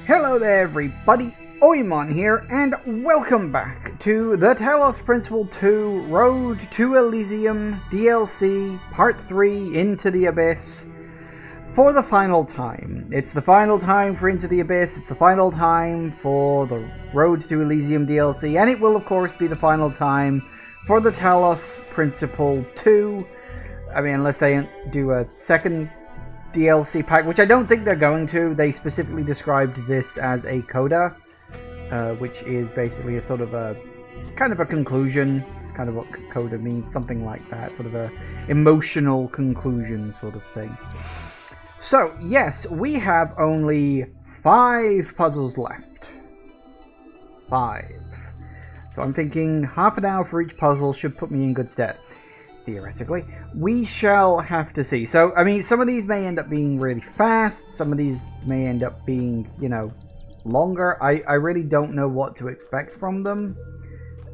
Hello there everybody, Oimon here, and welcome back to The Talos Principle 2 Road to Elysium DLC Part 3 Into the Abyss for the final time. It's the final time for Into the Abyss, it's the final time for the Road to Elysium DLC, and it will of course be the final time for the Talos Principle 2. I mean, unless they do a second DLC pack, which I don't think they're going to. They specifically described this as a coda, which is basically a sort of a kind of a conclusion. It's kind of what coda means, something like that, sort of a emotional conclusion sort of thing. So yes, we have only 5 puzzles left. 5. So I'm thinking half an hour for each puzzle should put me in good stead. Theoretically. We shall have to see. So, I mean, some of these may end up being really fast. Some of these may end up being, you know, longer. I really don't know what to expect from them.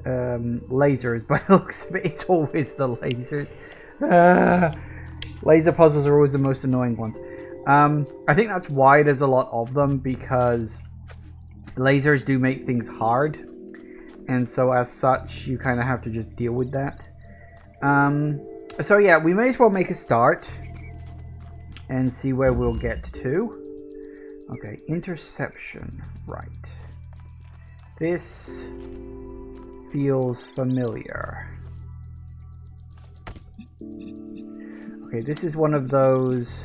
Lasers, by the looks of it, it's always the lasers. Laser puzzles are always the most annoying ones. I think that's why there's a lot of them, because lasers do make things hard. And so as such, you kind of have to just deal with that. So yeah, we may as well make a start and see where we'll get to. Okay, interception, right. This feels familiar. Okay, this is one of those...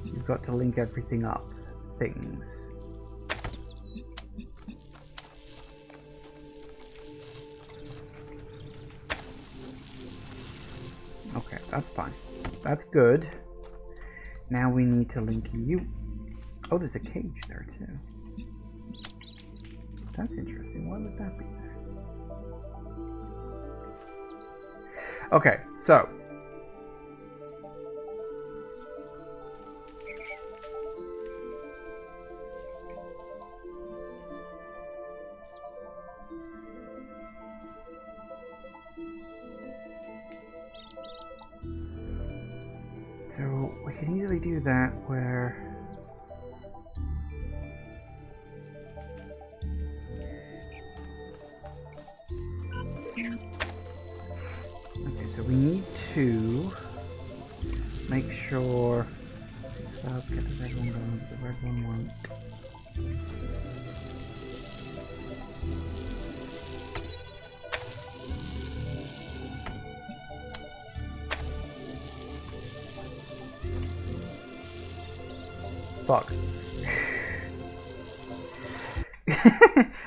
You've got to link everything up things. Okay, that's fine. That's good. Now we need to link you. Oh, there's a cage there too. That's interesting. Why would that be there? Okay, so. So we can easily do that where okay, so we need to make sure get the red one going, the red one won't. Fuck.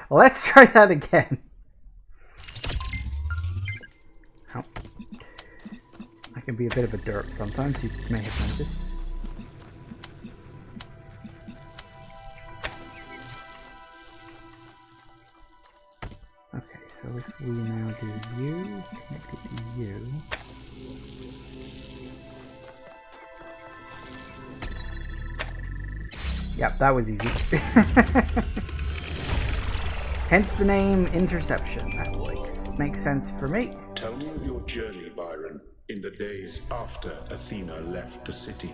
Let's try that again. Oh. I can be a bit of a derp sometimes, you may have noticed. Okay, so if we now do you, connect it to you. Yep, that was easy. Hence the name Interception. That makes sense for me. Tell me of your journey, Byron, in the days after Athena left the city.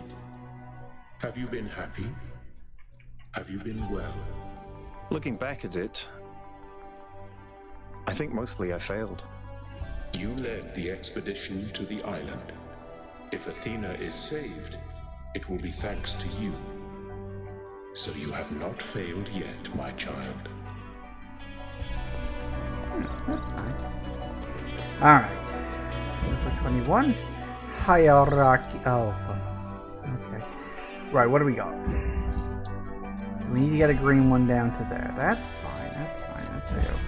Have you been happy? Have you been well? Looking back at it, I think mostly I failed. You led the expedition to the island. If Athena is saved, it will be thanks to you. So you have not failed yet, my child. That's nice. Alright. Number 21. Hierarchy. Oh, fuck. Okay. Right, what do we got? So we need to get a green one down to there. That's fine. That's fine. That's okay.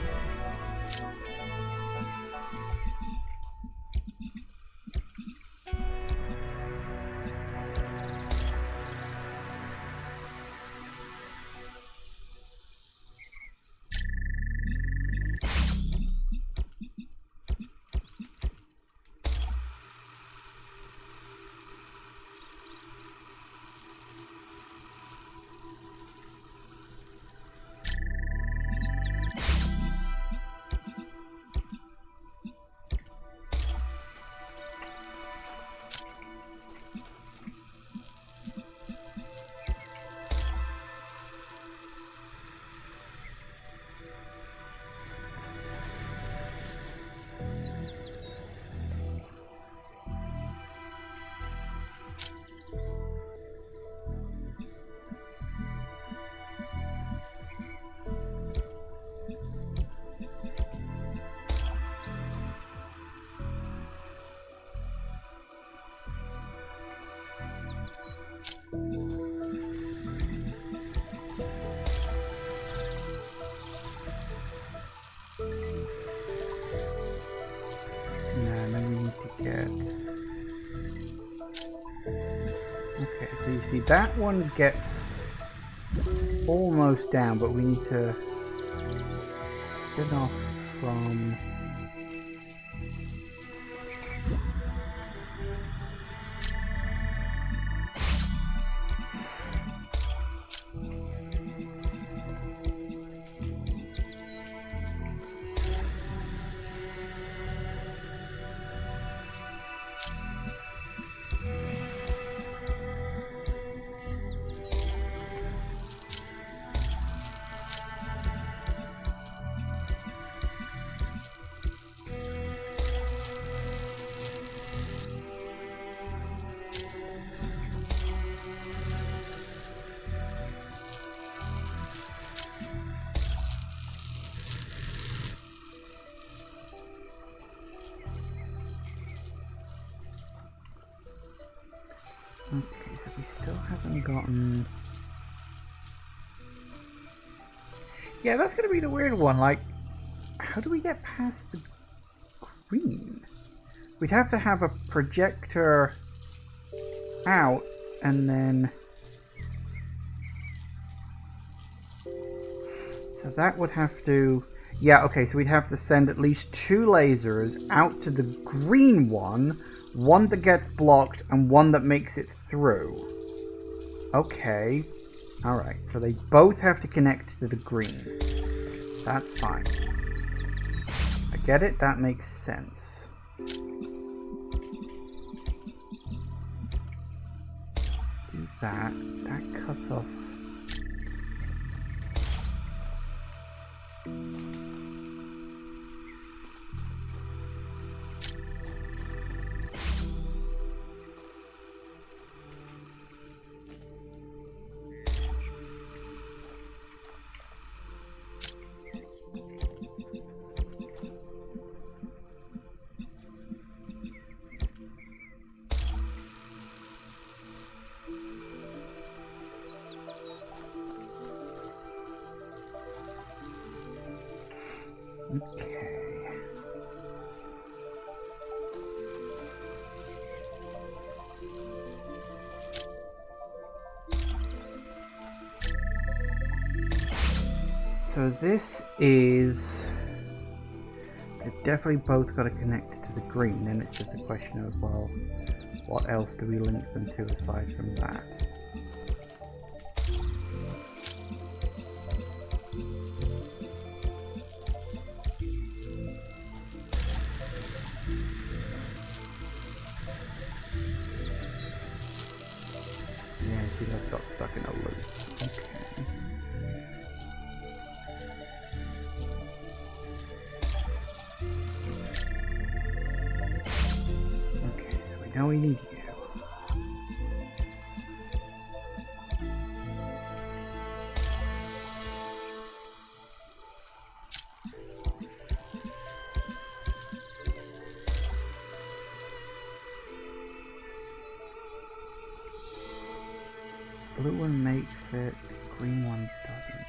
And then we need to get... Okay, so you see that one gets almost down, but we need to spin off from... Okay, so we still haven't gotten... Yeah, that's gonna be the weird one, like, how do we get past the green? We'd have to have a projector out, and then... So that would have to... Yeah, okay, so we'd have to send at least 2 lasers out to the green one that gets blocked, and one that makes it through. Okay. Alright, so they both have to connect to the green. That's fine. I get it, that makes sense. Do that. That cuts off. Okay. So this is... They've definitely both got to connect to the green, and it's just a question of, well, what else do we link them to aside from that? Yeah, see, that's got stuck in a loop. Okay. Okay, so we know we need you. Blue one makes it, green one doesn't.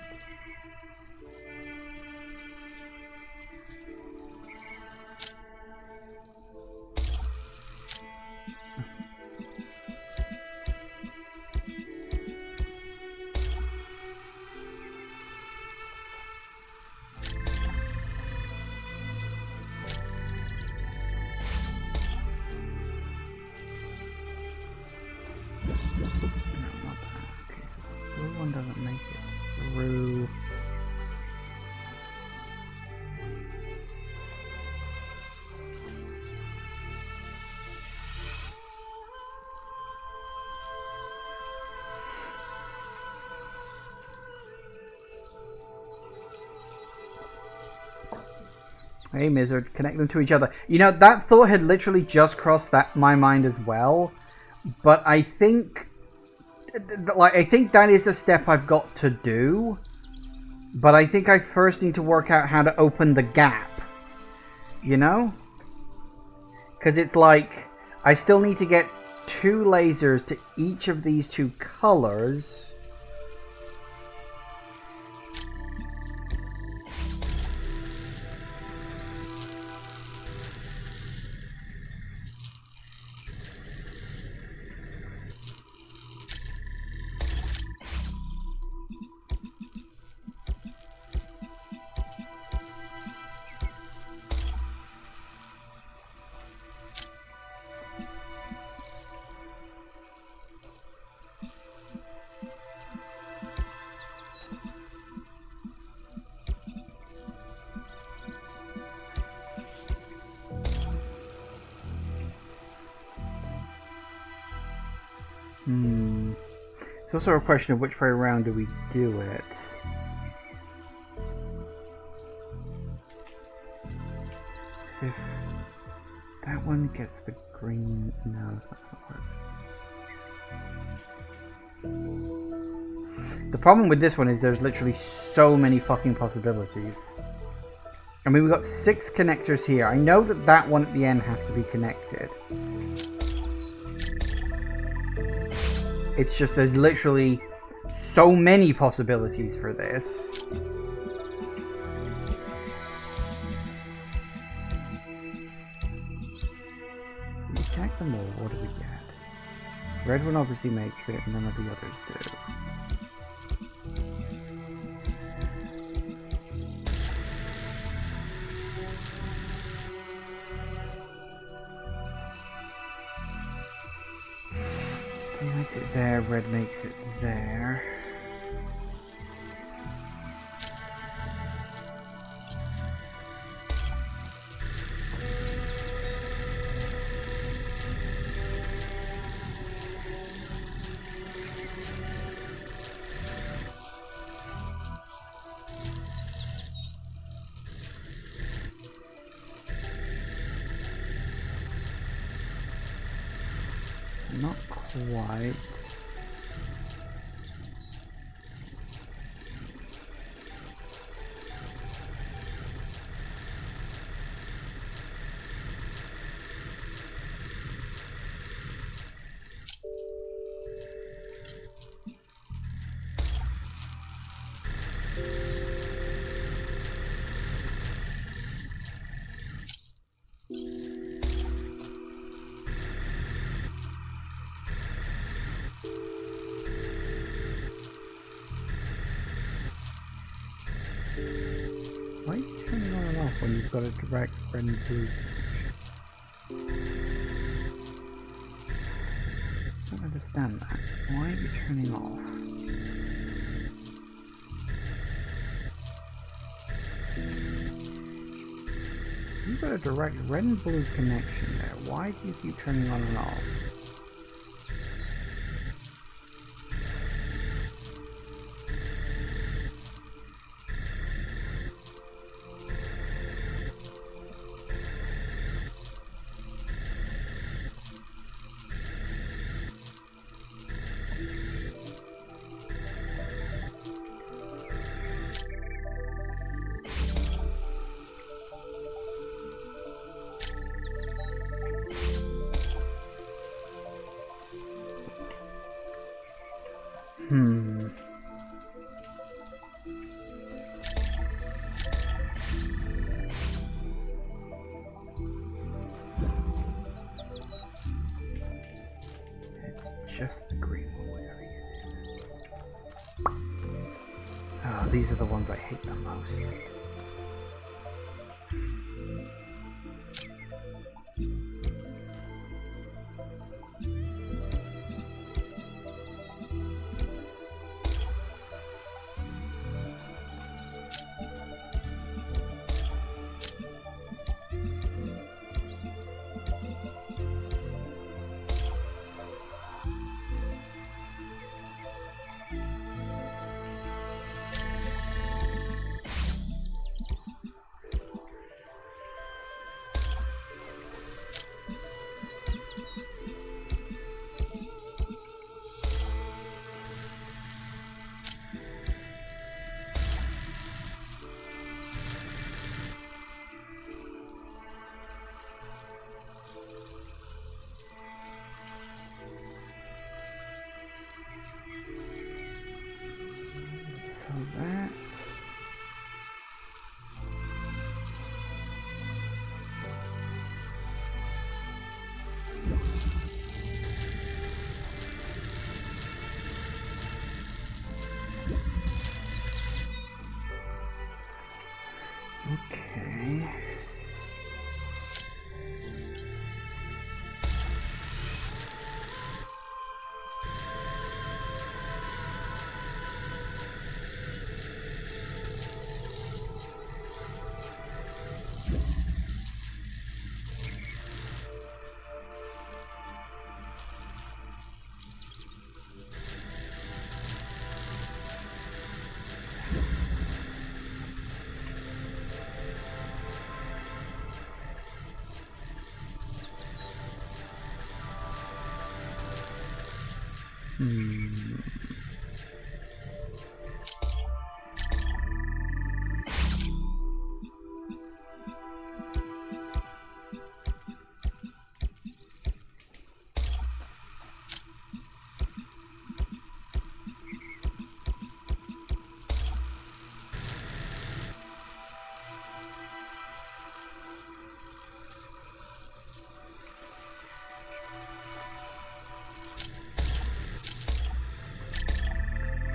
One doesn't make it through. Hey, Mizzard, connect them to each other. You know, that thought had literally just crossed my mind as well, but I think that is a step I've got to do, but I think I first need to work out how to open the gap, you know? Because it's like, I still need to get 2 lasers to each of these 2 colors. It's also a question of which way around do we do it. If that one gets the green, no, that's not gonna work. The problem with this one is there's literally so many fucking possibilities. I mean, we've got 6 connectors here. I know that that one at the end has to be connected. It's just there's literally so many possibilities for this. We connect them all, what do we get? Red one obviously makes it, and none of the others do. Makes it there, red makes it there. Not quite. Why are you turning on and off when you've got a direct red and blue? I don't understand that. Why are you turning off? You've got a direct red and blue connection there. Why do you keep turning on and off? It's just the green one there. Oh, these are the ones I hate the most.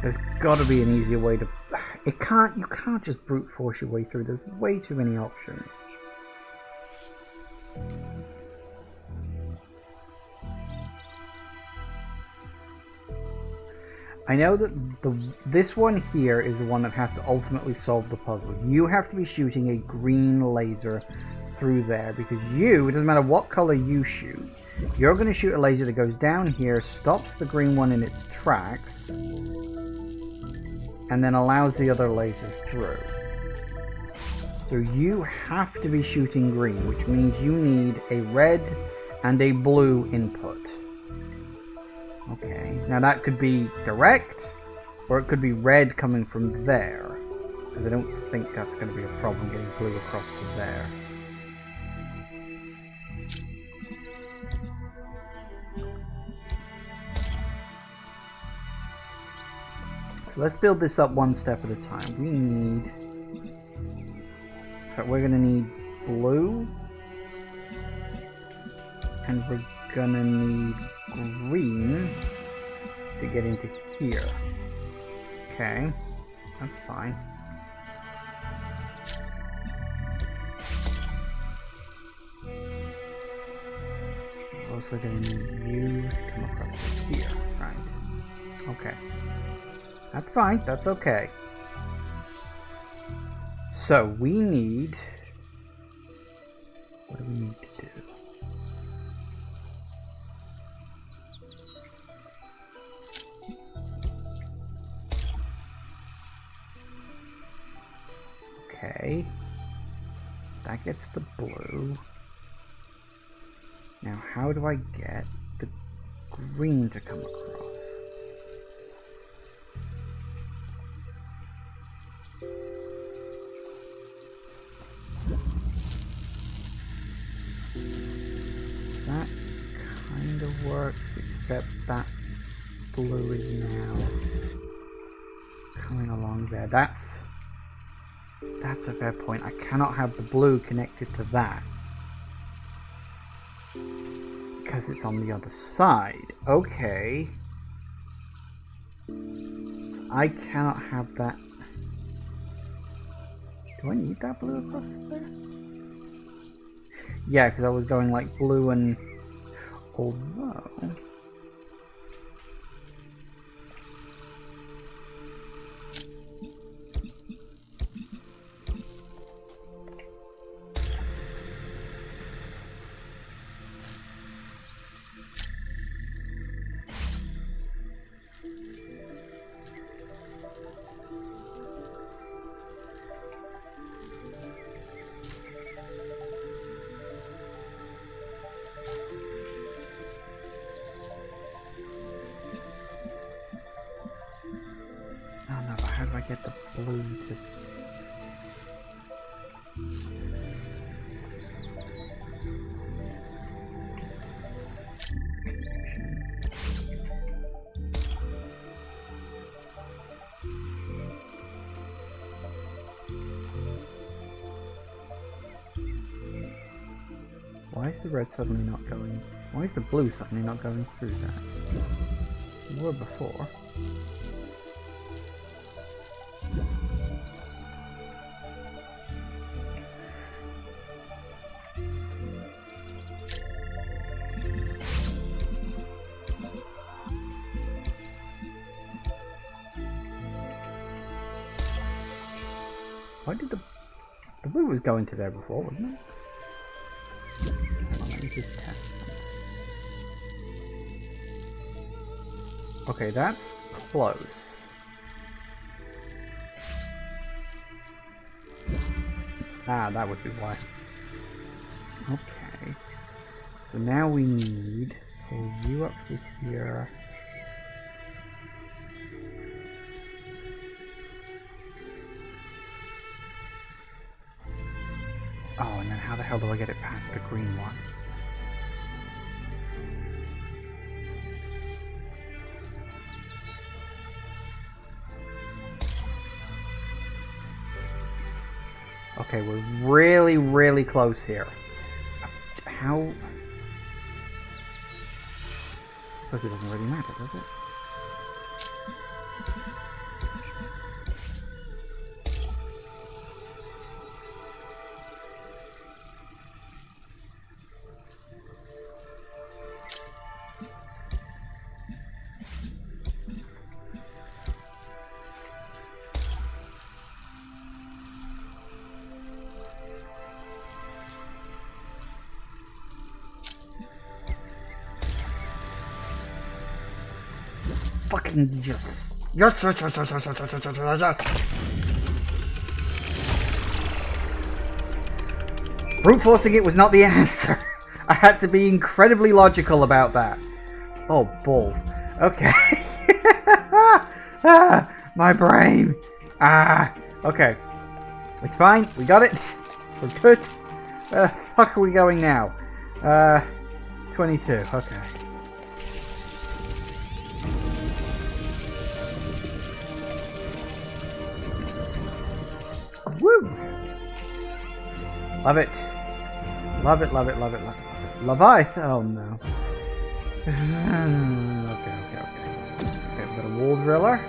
There's got to be an easier way to... You can't just brute force your way through. There's way too many options. I know that this one here is the one that has to ultimately solve the puzzle. You have to be shooting a green laser through there because it doesn't matter what color you shoot, you're going to shoot a laser that goes down here, stops the green one in its tracks, and then allows the other laser through. So you have to be shooting green, which means you need a red and a blue input. Okay, now that could be direct, or it could be red coming from there, because I don't think that's going to be a problem getting blue across to there. So let's build this up one step at a time. We need... we're going to need blue, and we're going to need green to get into here. Okay, that's fine. We're also going to need you to come across here, right? Okay. That's fine, that's okay. So we need... what do we need to do? Okay. That gets the blue. Now how do I get the green to come across? That kind of works, except that blue is now coming along there. That's a fair point. I cannot have the blue connected to that because it's on the other side. Okay. So I cannot have that. Do I need that blue across there? Yeah, because I was going like blue and... although... get the blue to... Why is the red suddenly not going... why is the blue suddenly not going through that? They were before. Why did the blue was going to there before, wasn't it? Hang on, let me just test them. Okay, that's close. Ah, that would be why. Okay. So now we need pull you up to here. Oh, and then how the hell do I get it past the green one? Okay, we're really, really close here. How? I suppose it doesn't really matter, does it? Fucking yes. Yes, yes, yes, yes, yes, yes, yes, yes, yes, yes. Brute forcing it was not the answer. I had to be incredibly logical about that. Oh, balls. Okay. My brain. Okay. It's fine. We got it. We're good. Fuck are we going now? 22. Okay. Woo! Love it. Love it, love it, love it, love it, love it. Leviathan. Oh no. Okay. Okay, we've got a wall driller.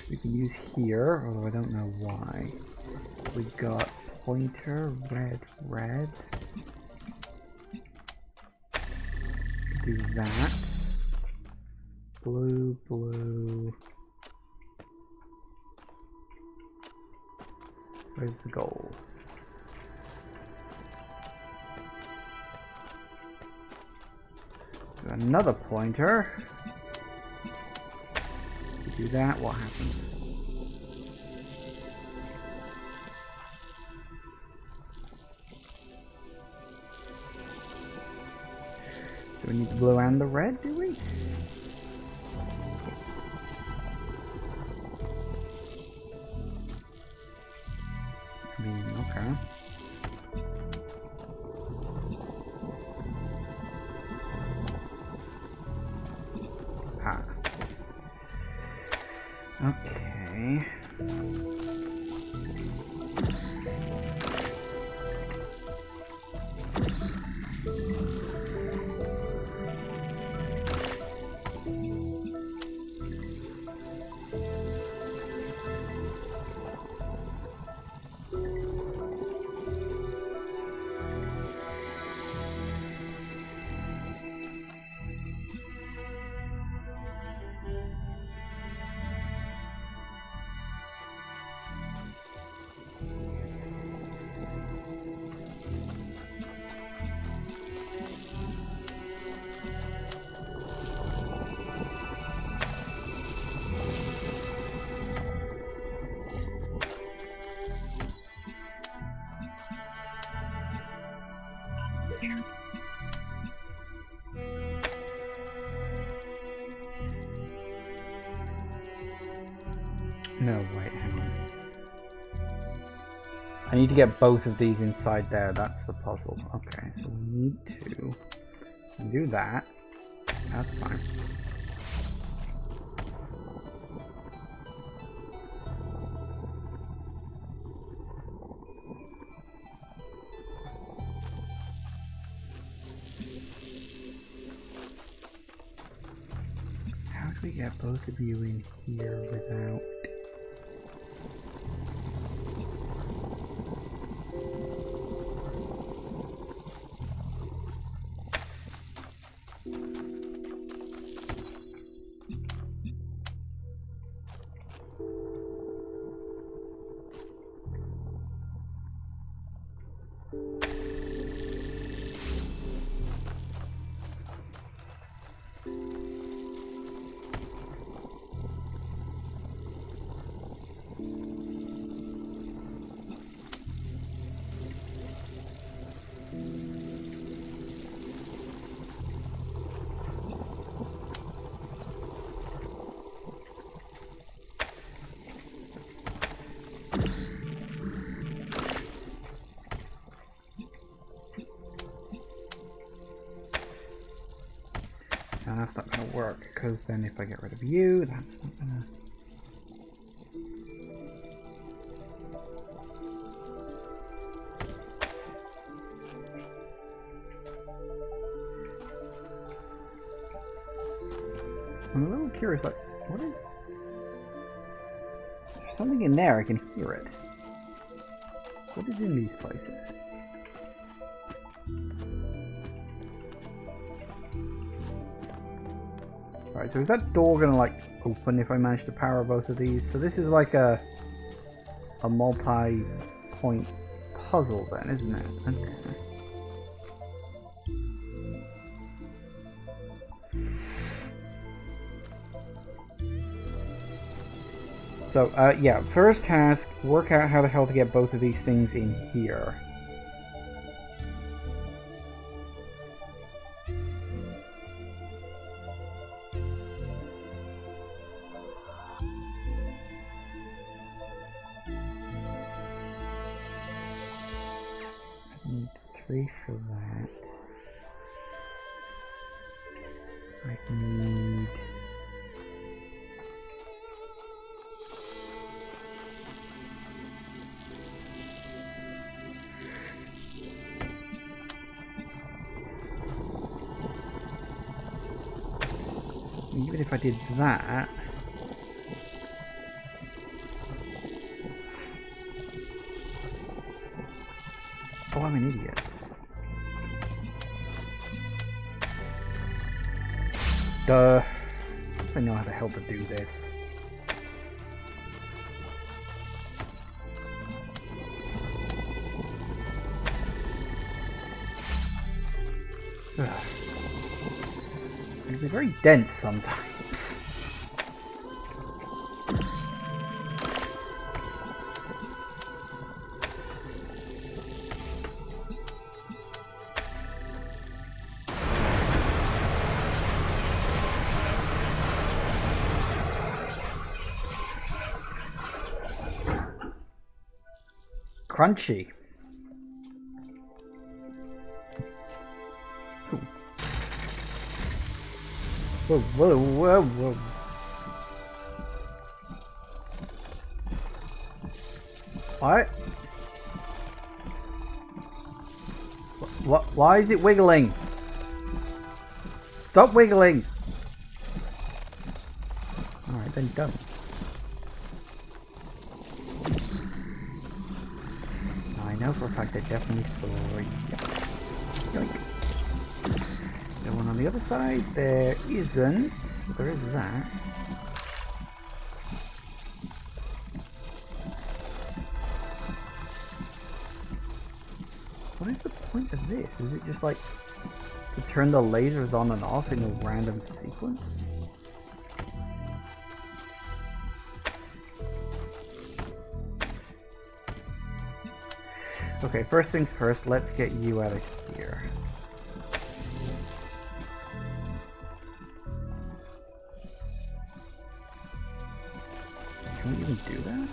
We can use here, although I don't know why. We got pointer, red. Do that. Blue. Where's the gold? Another pointer. Do that, what happens? Do we need the blue and the red, do we? I mean, okay. Okay. No, wait, hang on. I need to get both of these inside there, that's the puzzle. Okay, so we need to do that. That's fine. How do we get both of you in here without... And that's not going to work, because then if I get rid of you, that's not going to... I'm a little curious, like, what is... There's something in there, I can hear it. What is in these places? Alright, so is that door gonna, like, open if I manage to power both of these? So this is like a multi-point puzzle then, isn't it? Okay. So, yeah, first task, work out how the hell to get both of these things in here. I need 3 for that. I need... Even if I did that... Oh, I'm an idiot. Duh. Of course I know how the hell to do this. Ugh. They're very dense sometimes. Crunchy. Ooh. Whoa, whoa, whoa, whoa. What? What? Why is it wiggling? Stop wiggling! Alright, then don't. I know for a fact I definitely saw it. Yoink. The one on the other side, there isn't. There is that. What is the point of this? Is it just like to turn the lasers on and off in a random sequence? Okay, first things first, let's get you out of here. Can we even do that?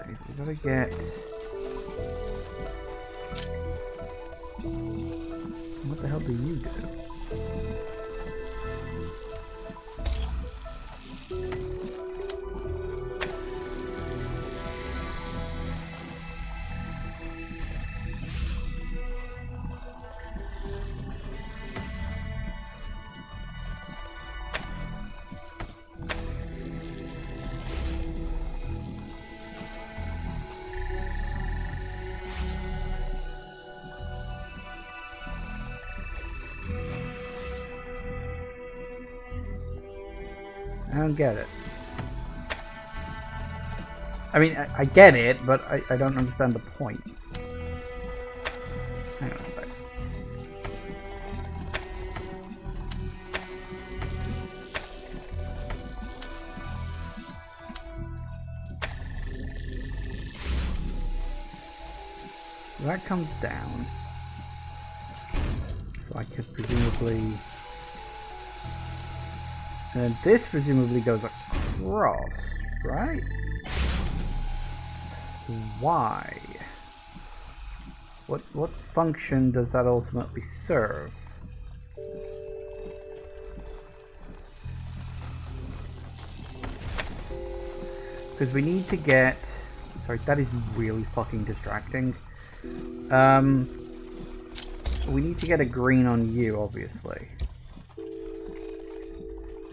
Okay, we gotta get... What the hell do you do? I don't get it. I mean, I get it, but I don't understand the point. Hang on a sec. So that comes down. So I could presumably... And this presumably goes across, right? Why? What function does that ultimately serve? Because we need to get... Sorry, that is really fucking distracting. We need to get a green on you, obviously.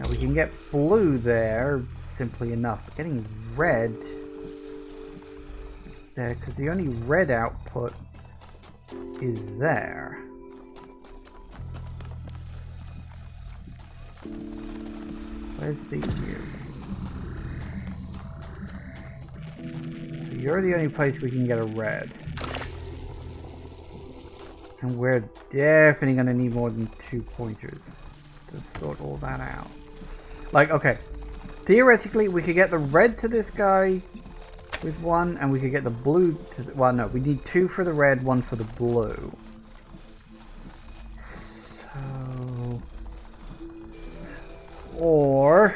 Now we can get blue there, simply enough. But getting red there, because the only red output is there. Where's the you? So you're the only place we can get a red. And we're definitely going to need more than 2 pointers to sort all that out. Like, okay. Theoretically, we could get the red to this guy with 1, and we could get the blue to... Well, no, we need 2 for the red, 1 for the blue. So... Or...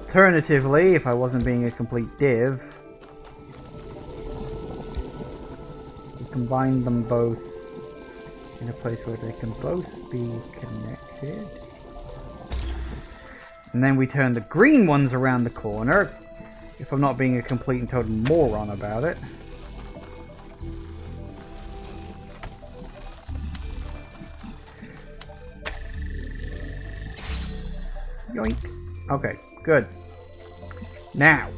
Alternatively, if I wasn't being a complete div... we combine them both in a place where they can both be connected. And then we turn the green ones around the corner, if I'm not being a complete and total moron about it. Yoink. Okay, good. Now.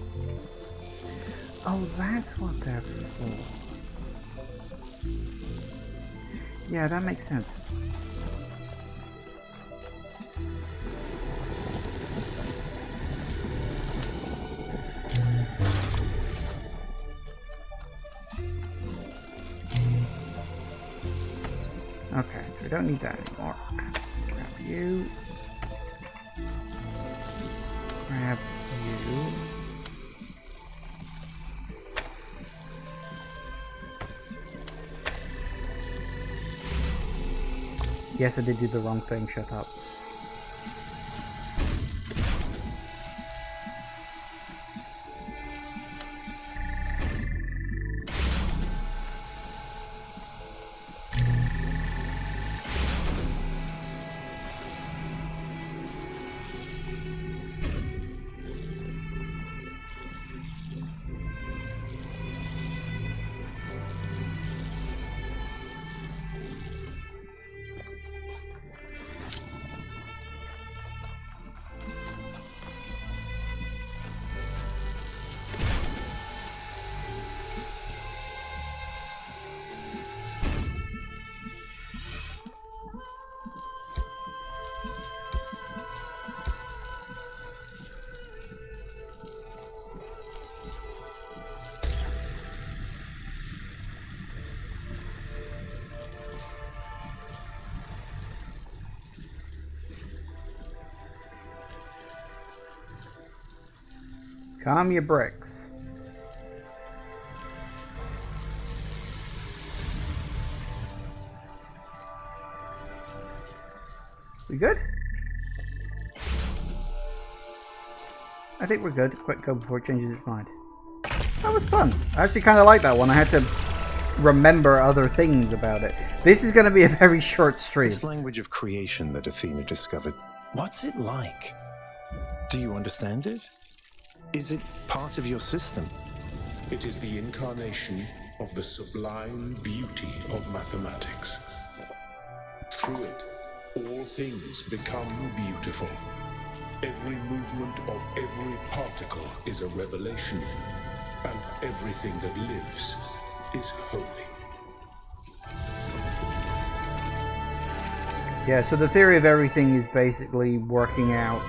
Oh, that's what they're for. Yeah, that makes sense. Okay, so we don't need that anymore. Grab you. Grab you. Yes, I did do the wrong thing, shut up. Calm your bricks. We good? I think we're good. Quick go before it changes its mind. That was fun. I actually kind of like that one. I had to remember other things about it. This is going to be a very short stream. This language of creation that Athena discovered, what's it like? Do you understand it? Is it part of your system? It is the incarnation of the sublime beauty of mathematics. Through it, all things become beautiful. Every movement of every particle is a revelation, and everything that lives is holy. Yeah, so the theory of everything is basically working out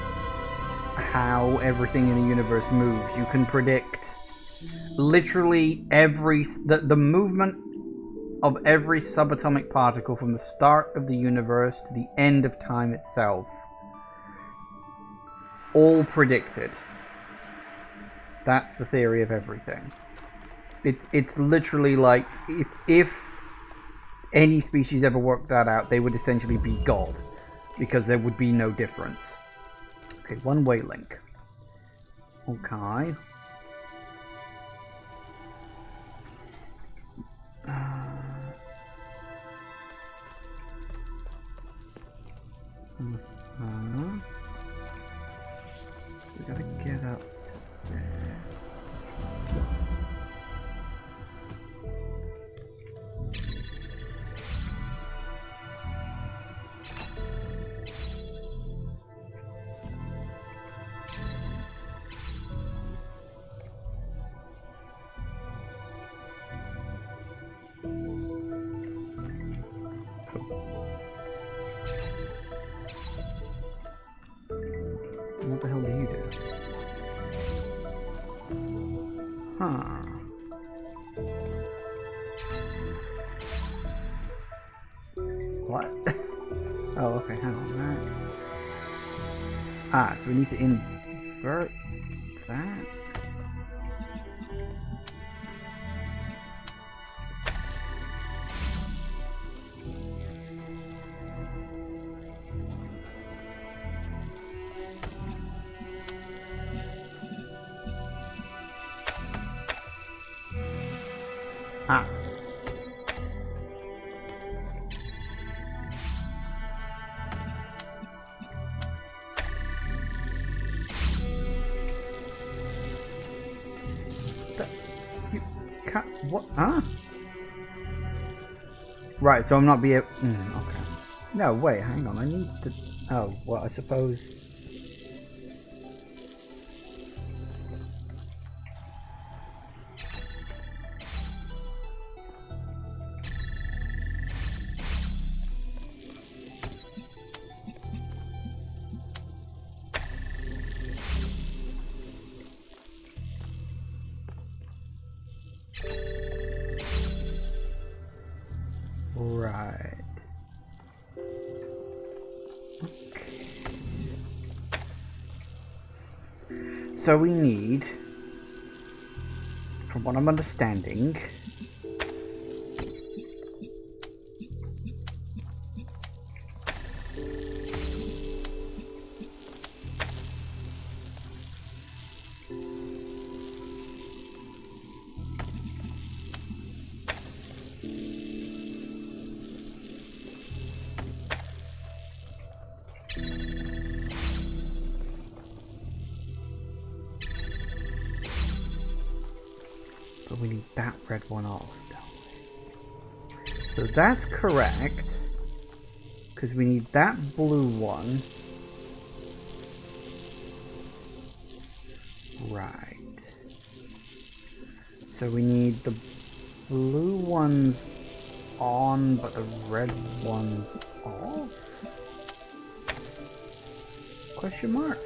how everything in the universe moves. You can predict literally the movement of every subatomic particle from the start of the universe to the end of time itself. All predicted. That's the theory of everything. It's literally like if any species ever worked that out, they would essentially be God, because there would be no difference. Okay, one-way link. Okay. What the hell do you do? Huh. What? Oh, okay, hang on. That. Ah, so we need to invert that? Ah. You can't. What? Huh? Right, so I'm not being. Okay. No, wait, hang on. I need to. Oh, well, I suppose. Right. Okay. So we need, from what I'm understanding, but we need that red one off, don't we? So that's correct, because we need that blue one. Right. So we need the blue ones on, but the red ones off? Question mark.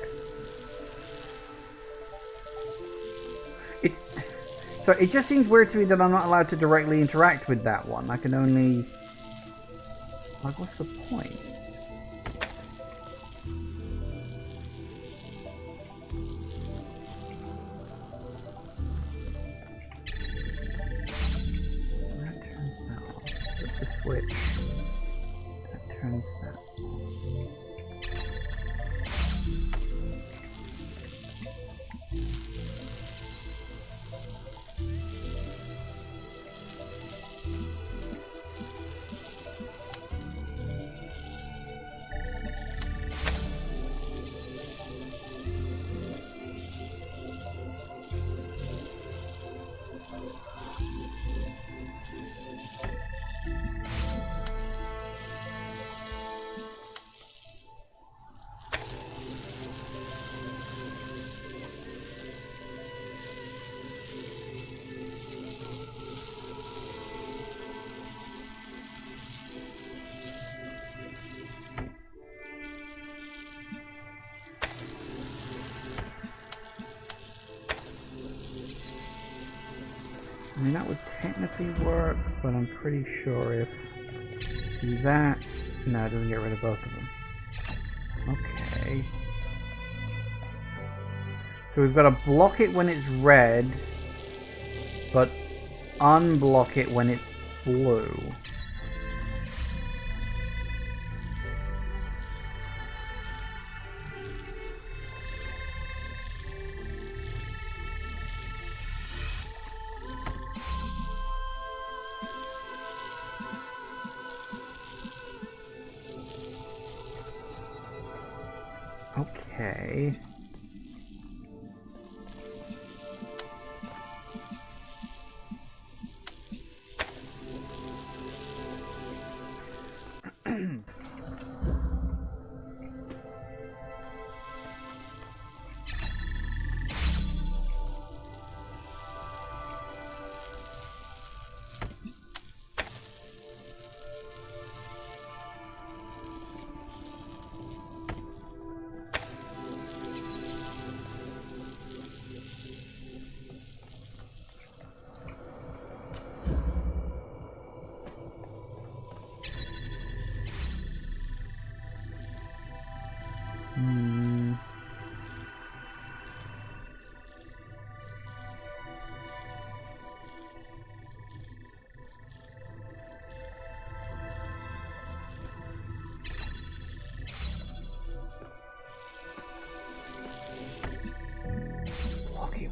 So it just seems weird to me that I'm not allowed to directly interact with that one. I can only... Like, what's the point? That turns that off. That's the switch. That turns that off. I mean, that would technically work, but I'm pretty sure if do that... No, it doesn't get rid of both of them. Okay. So we've got to block it when it's red, but unblock it when it's blue. Okay.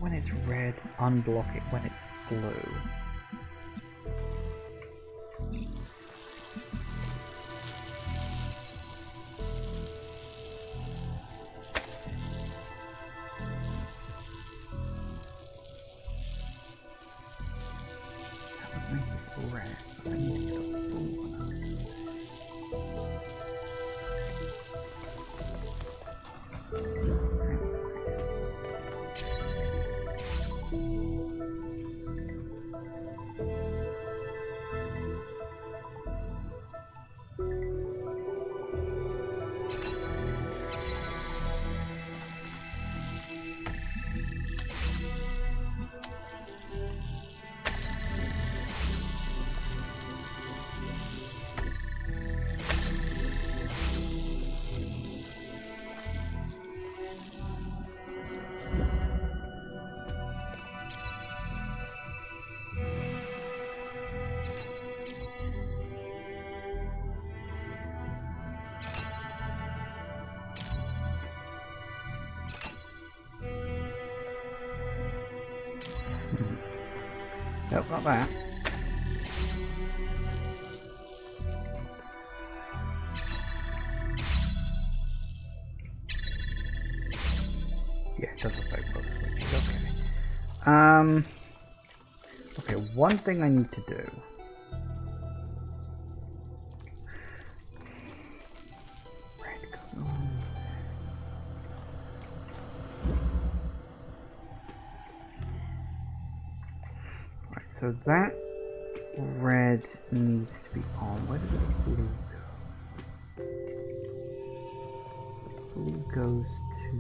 when it's red, unblock it when it's blue. That would make it red, but I need to get a blue one up. Nope, not that. Yeah, it does affect both switches. Okay. Okay, one thing I need to do. Red goes on. Right, so that red needs to be on. Where does the blue go? Blue goes to...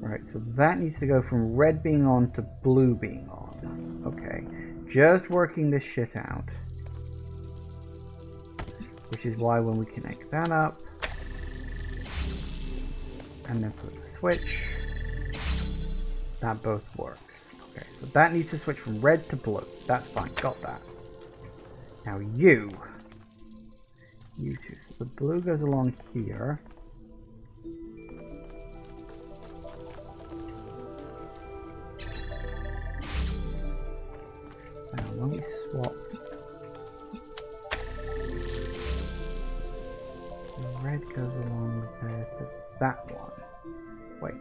Right, so that needs to go from red being on to blue being on. Okay, just working this shit out. Which is why when we connect that up, and then flip the switch, that both works. Okay, so that needs to switch from red to blue. That's fine, got that. Now you two, so the blue goes along here. Now when we swap, the red goes along there to that one. Wait.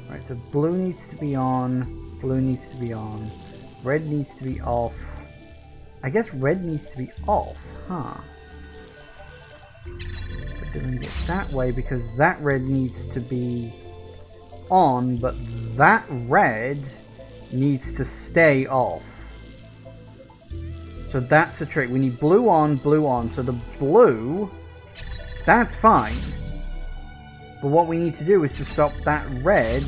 Right, so blue needs to be on, blue needs to be on, red needs to be off. I guess red needs to be off, huh? We're doing it that way because that red needs to be on, but that red needs to stay off. So that's a trick. We need blue on, blue on. So the blue, that's fine. But what we need to do is to stop that red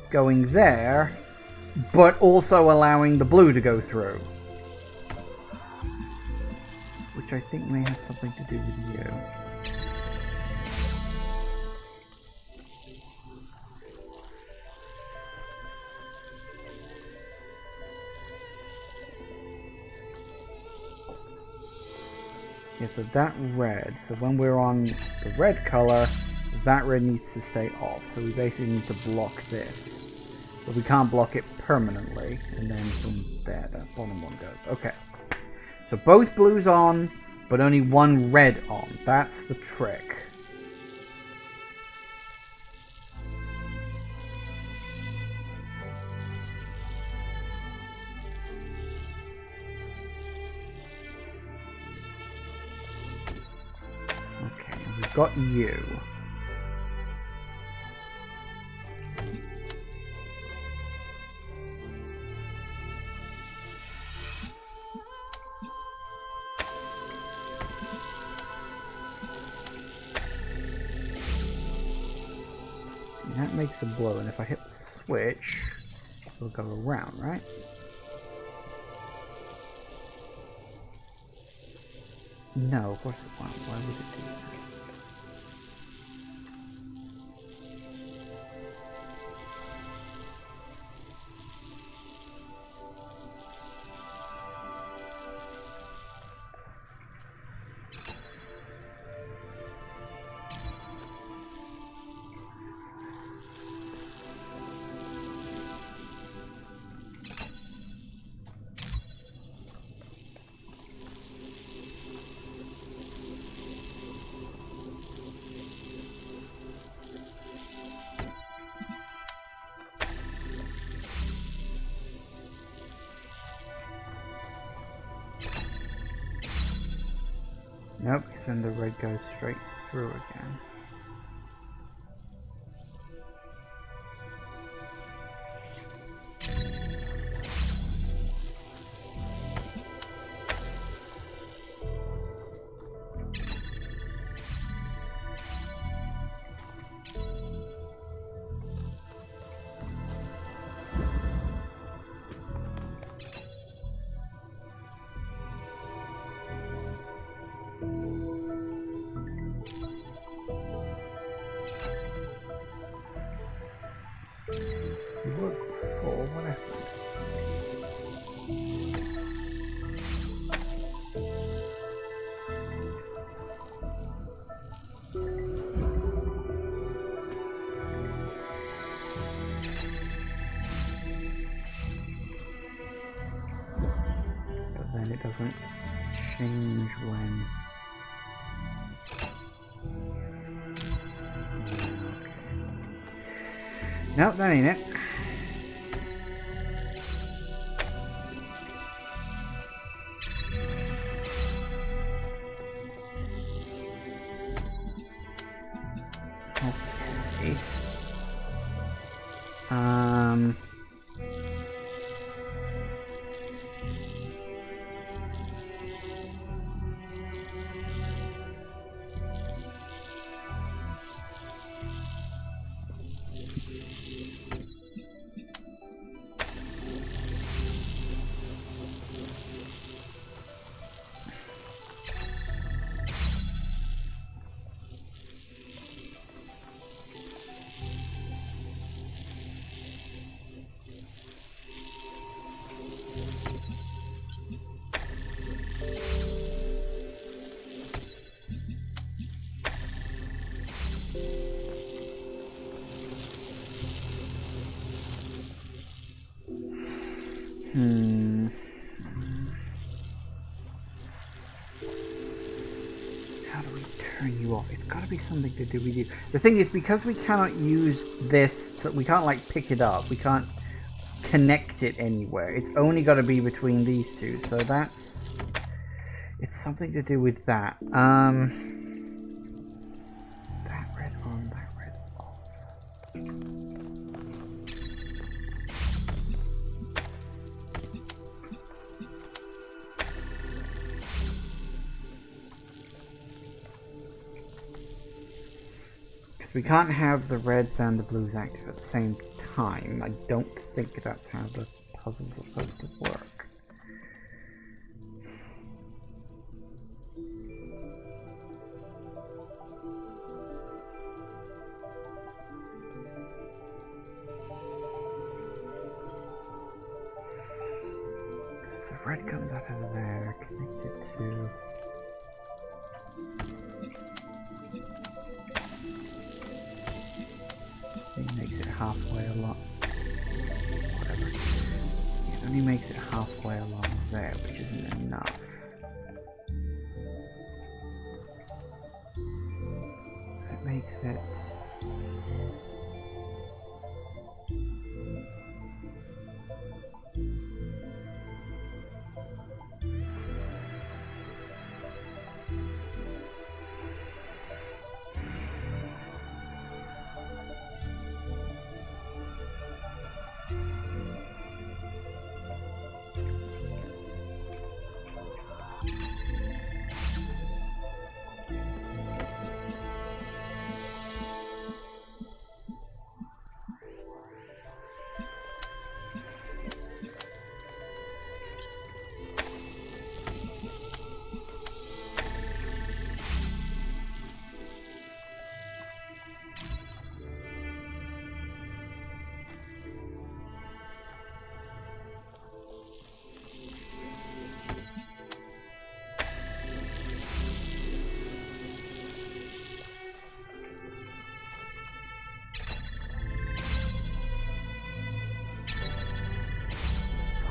going there, but also allowing the blue to go through. Which I think may have something to do with you. Yeah, so that red, so when we're on the red color, that red needs to stay off. So we basically need to block this. But we can't block it permanently. And then from there, that bottom one goes. Okay. So both blues on, but only one red on. That's the trick. Okay, and we've got you. That makes a blow, and if I hit the switch, it'll go around, right? No, of course it won't. Why would it do that? Nope, because then the red goes straight through again. Then it doesn't change when... Okay. Nope, that ain't it. Okay. How do we turn you off? It's got to be something to do with you. The thing is, because we cannot use this, so we can't like pick it up. We can't connect it anywhere. It's only got to be between these two. So that's... It's something to do with that. That red on, that red off. We can't have the reds and the blues active at the same time. I don't think that's how the puzzles are supposed to work. The red comes out of there, connected to... It makes it halfway along. Whatever. It only makes it halfway along there, which isn't enough. It makes it...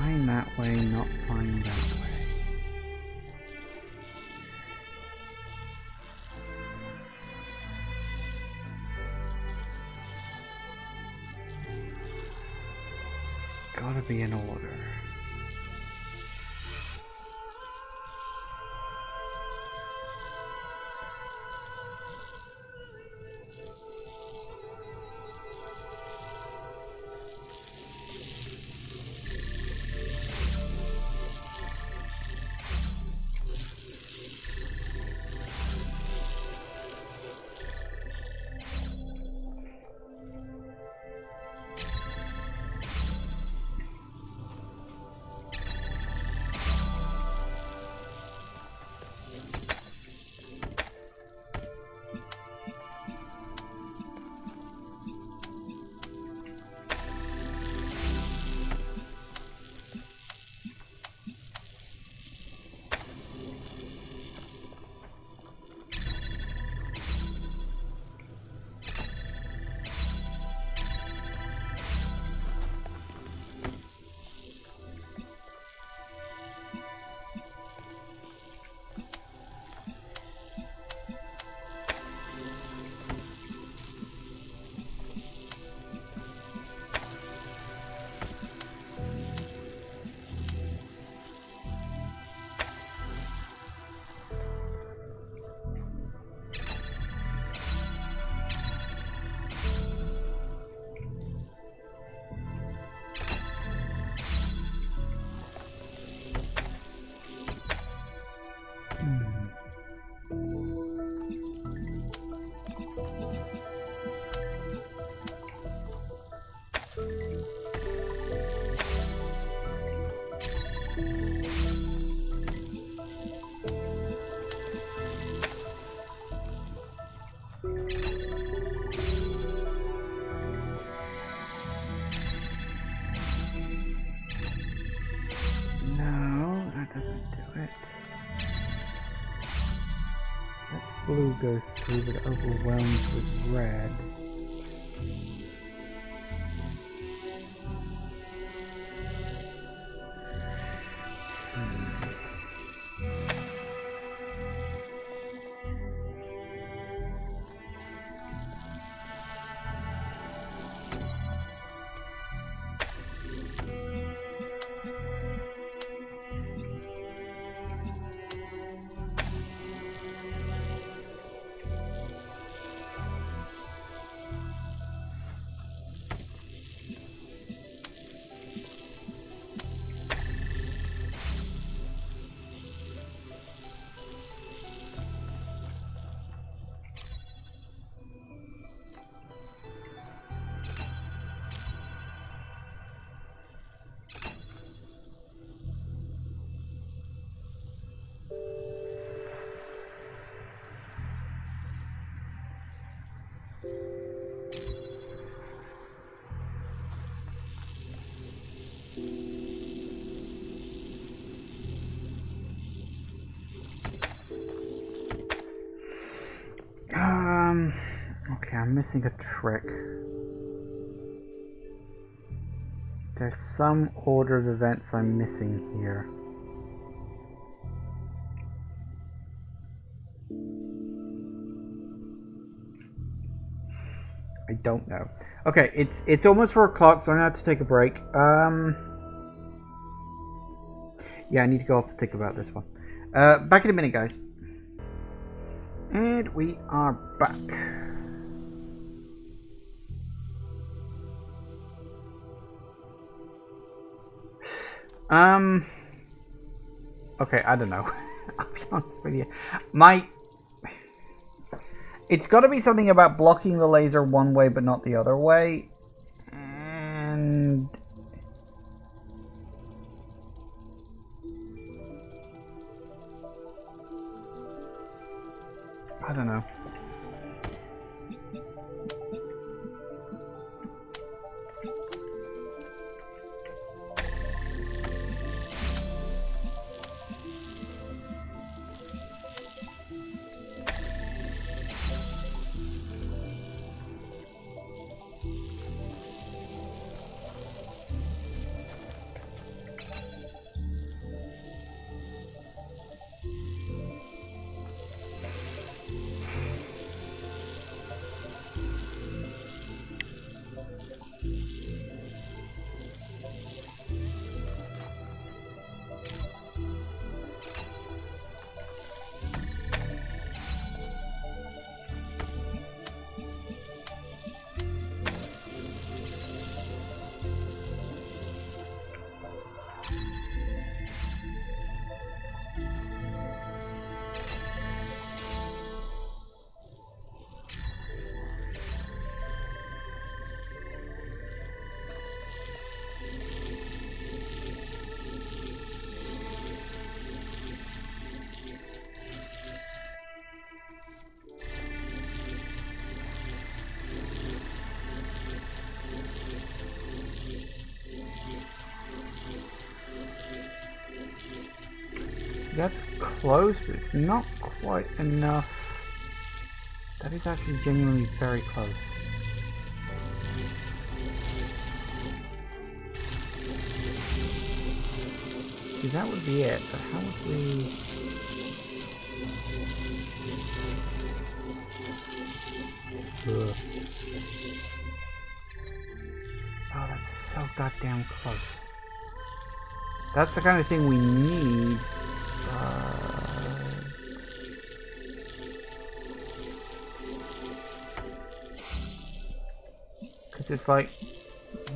Fine that way, not fine that way. Gotta be in order. Blue goes through but overwhelmed with red. Okay, I'm missing a trick. There's some order of events I'm missing here. I don't know. Okay, it's almost 4 o'clock, so I'm gonna have to take a break. Yeah, I need to go off and think about this one. Back in a minute, guys. And we are back. Okay, I don't know. I'll be honest with you. It's got to be something about blocking the laser one way but not the other way. And I don't know. That's close, but it's not quite enough. That is actually genuinely very close. See, that would be it, but how would we... Ugh. Oh, that's so goddamn close. That's the kind of thing we need. Because it's like,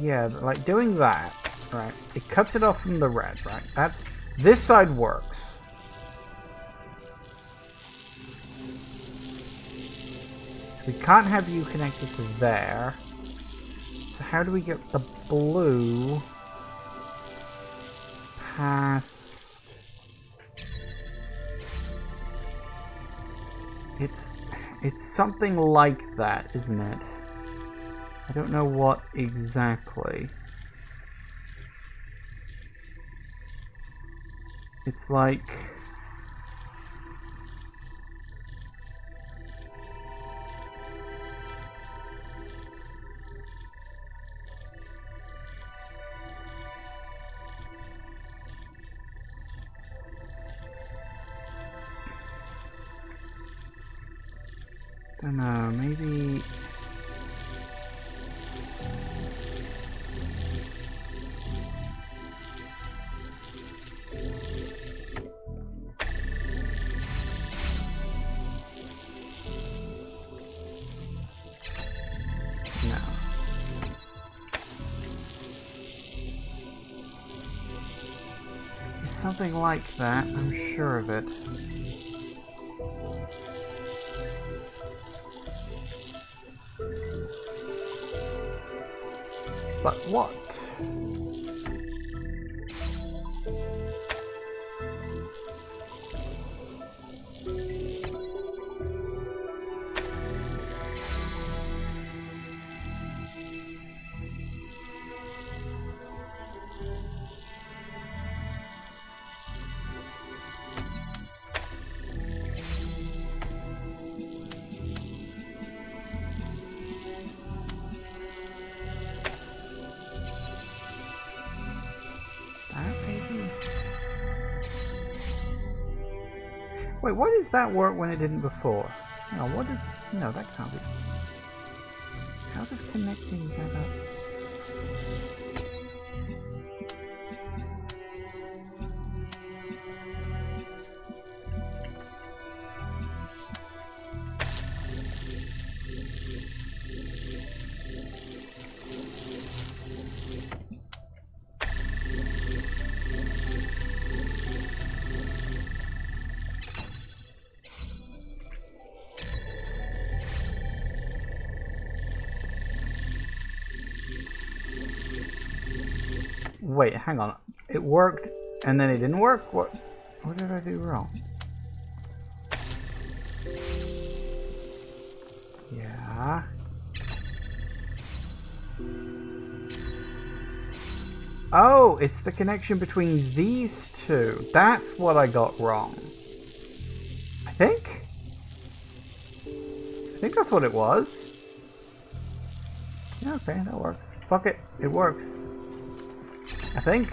yeah, like doing that, right? It cuts it off from the red, right? That's, this side works. We can't have you connected to there. So how do we get the blue past? It's something like that, isn't it? I don't know what exactly. It's like... I don't know, maybe... No. It's something like that, I'm sure of it. But what? Wait, why does that work when it didn't before? No, what is... No, that can't be... How does connecting that up? Wait, hang on. It worked, and then it didn't work? What did I do wrong? Yeah. Oh, it's the connection between these two. That's what I got wrong. I think that's what it was. Yeah, okay, that works. Fuck it, it works. I think.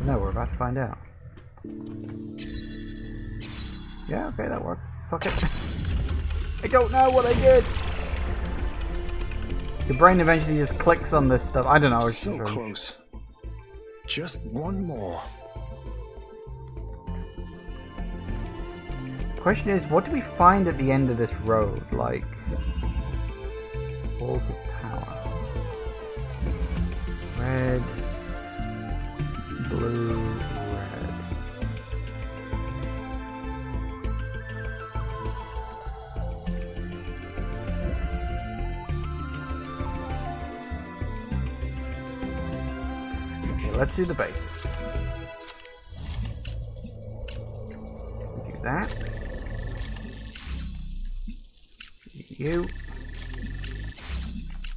No, we're about to find out. Yeah, okay, that works. Fuck it. I don't know what I did. The brain eventually just clicks on this stuff. I don't know. It's so close. Just one more. Question is, what do we find at the end of this road? Like balls of power. Red. Blue, red. Okay, let's do the basics. Do that. Do you.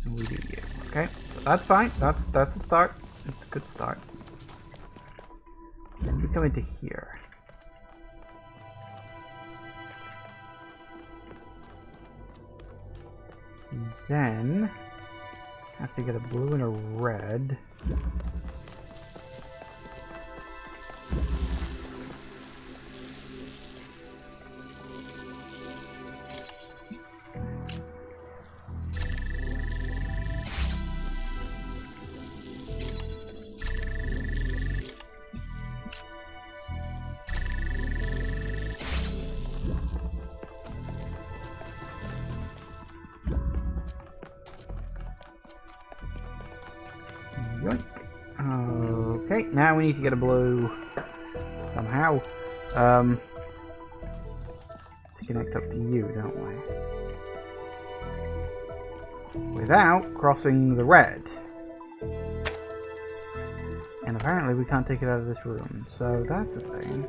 And we do you. Okay, so that's fine. That's a start. It's a good start. Then we come into here. And then I have to get a blue and a red. Yoink. Okay, now we need to get a blue somehow. To connect up to you, don't we? Without crossing the red. And apparently we can't take it out of this room, so that's a thing.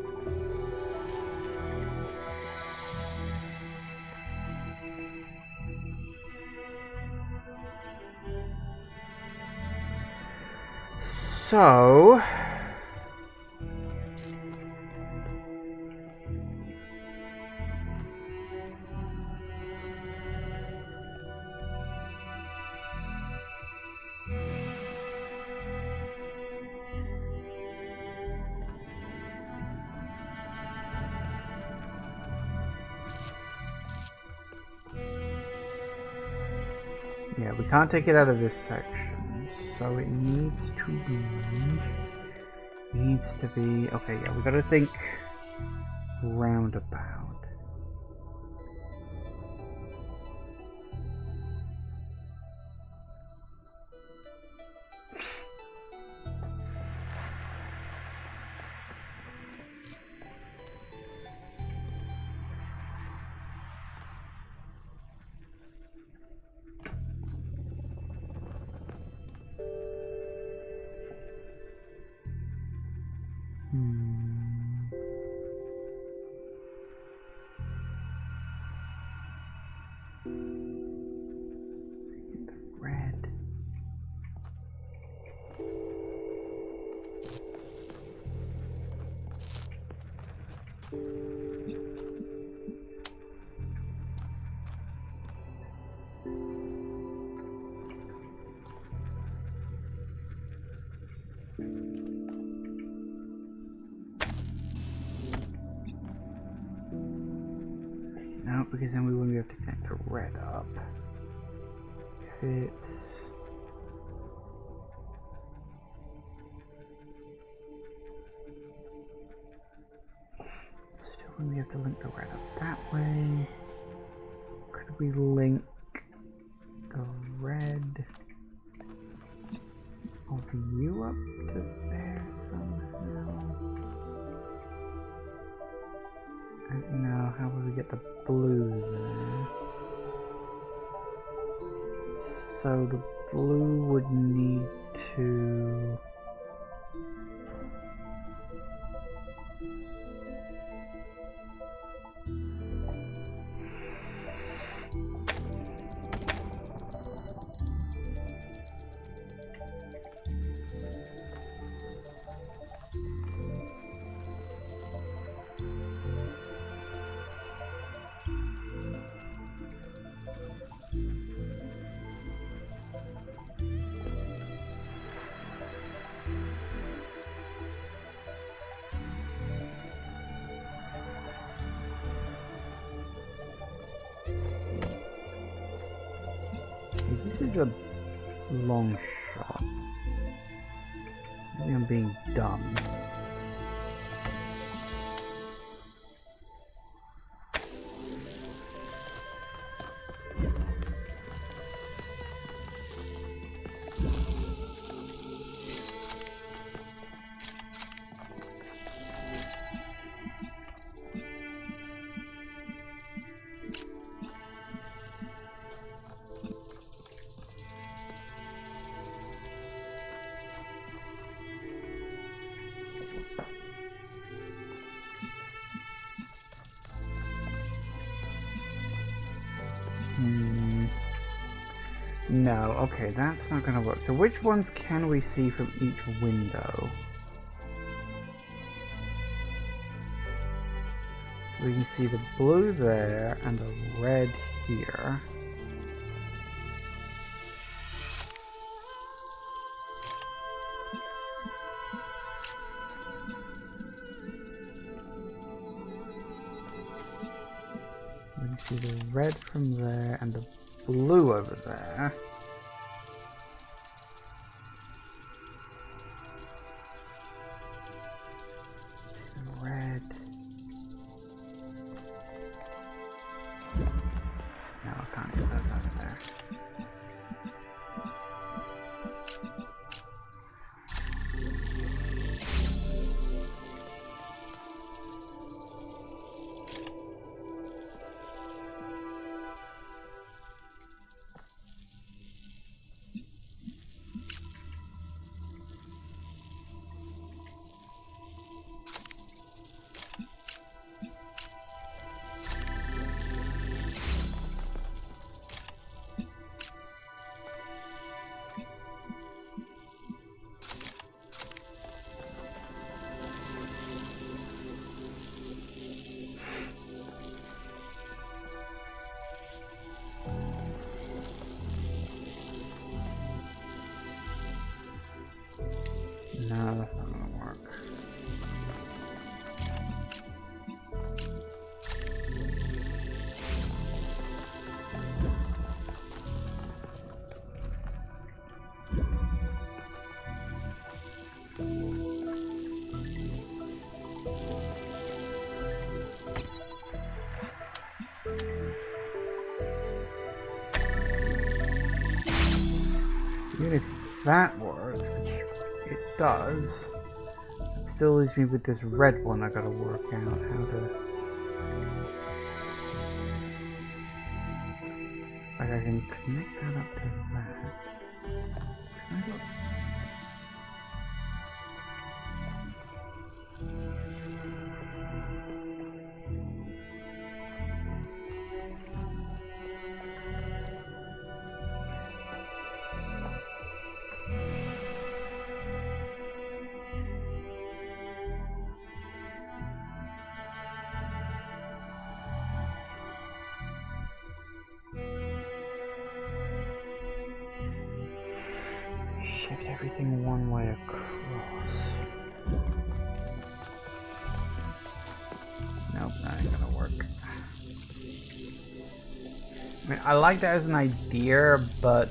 So yeah, we can't take it out of this section, so it needs to be, okay, yeah, we gotta think roundabout. The red. No, because then we wouldn't be able to connect the red up. If it's... Still wouldn't be able to link the red up that way. Could we link the red of you up to there somehow? No, how would we get the blue there? So the blue would need to... This is a long shot. Maybe I'm being dumb. No, okay, that's not gonna work. So which ones can we see from each window? We can see the blue there and the red here. see the red from there and the blue over there. Red. No, I can't get those out of there. No, that's not gonna work. Even if that works, it does, it still leaves me with this red one I gotta work out how to... Like I can connect that up to that. Can I go... Shift everything one way across. Nope, that ain't gonna work. I mean, I like that as an idea, but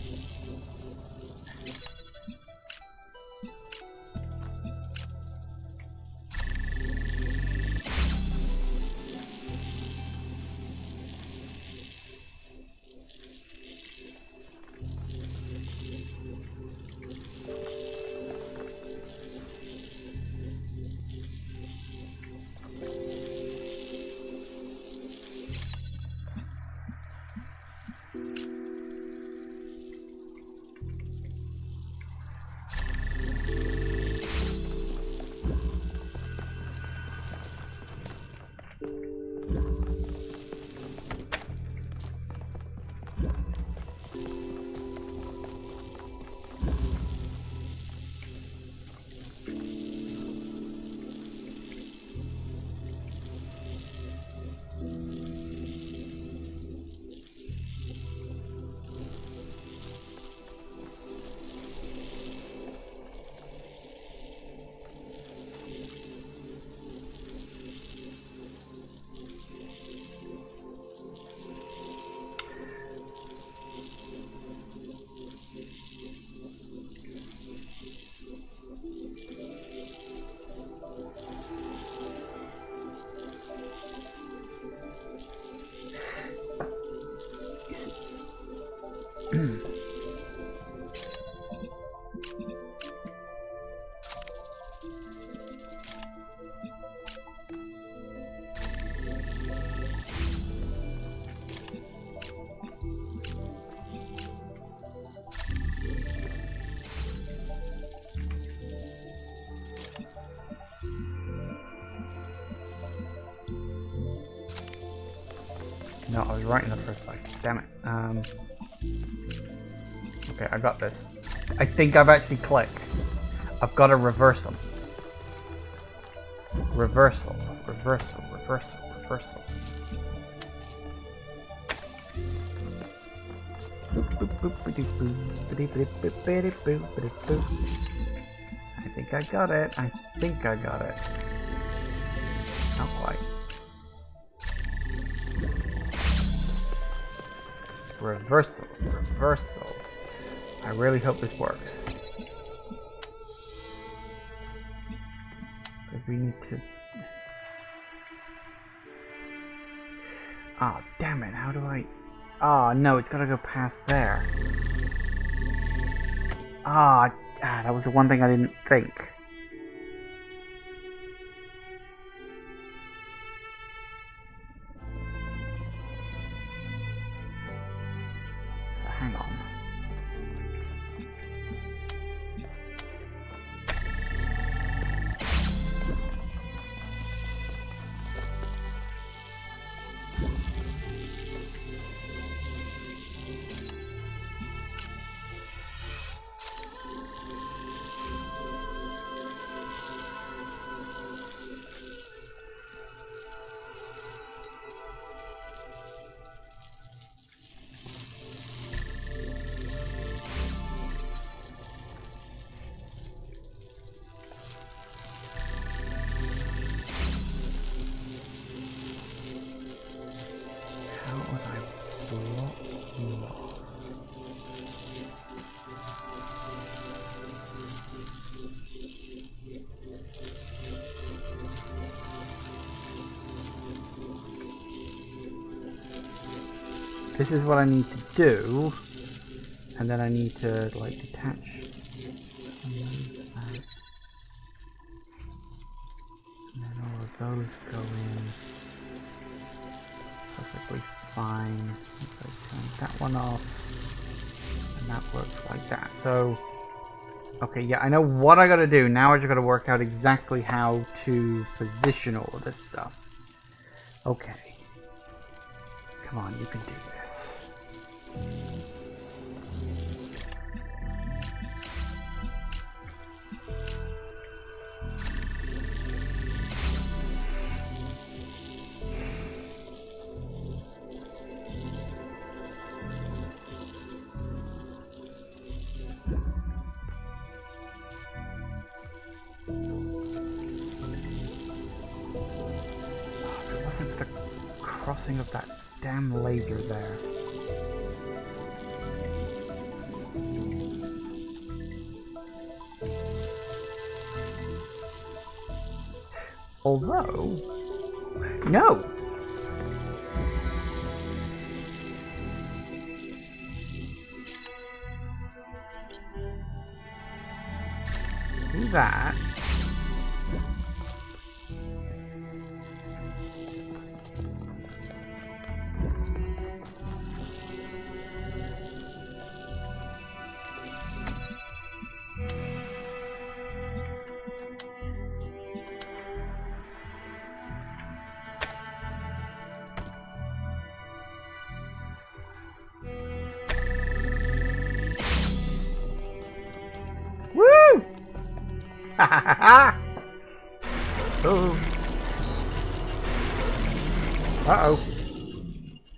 no, I was right in the first place. Damn it. Okay, I got this. I think I've actually clicked. I've got a reversal. Reversal, reversal, reversal, reversal. I think I got it. I think I got it. Not quite. Reversal. Reversal. I really hope this works. We need to... Ah, damn it, how do I... Ah, no, it's gotta go past there. That was the one thing I didn't think. So, hang on. This is what I need to do, and then I need to like detach that. And then all of those go in perfectly fine. So turn that one off, and that works like that. So, okay, yeah, I know what I gotta do. Now I just gotta work out exactly how to position all of this stuff. Okay. Come on, you can do this. If it wasn't for the crossing of that damn laser there. Although, no. Do that. Woo! Ha ha ha ha! Oh. Uh-oh.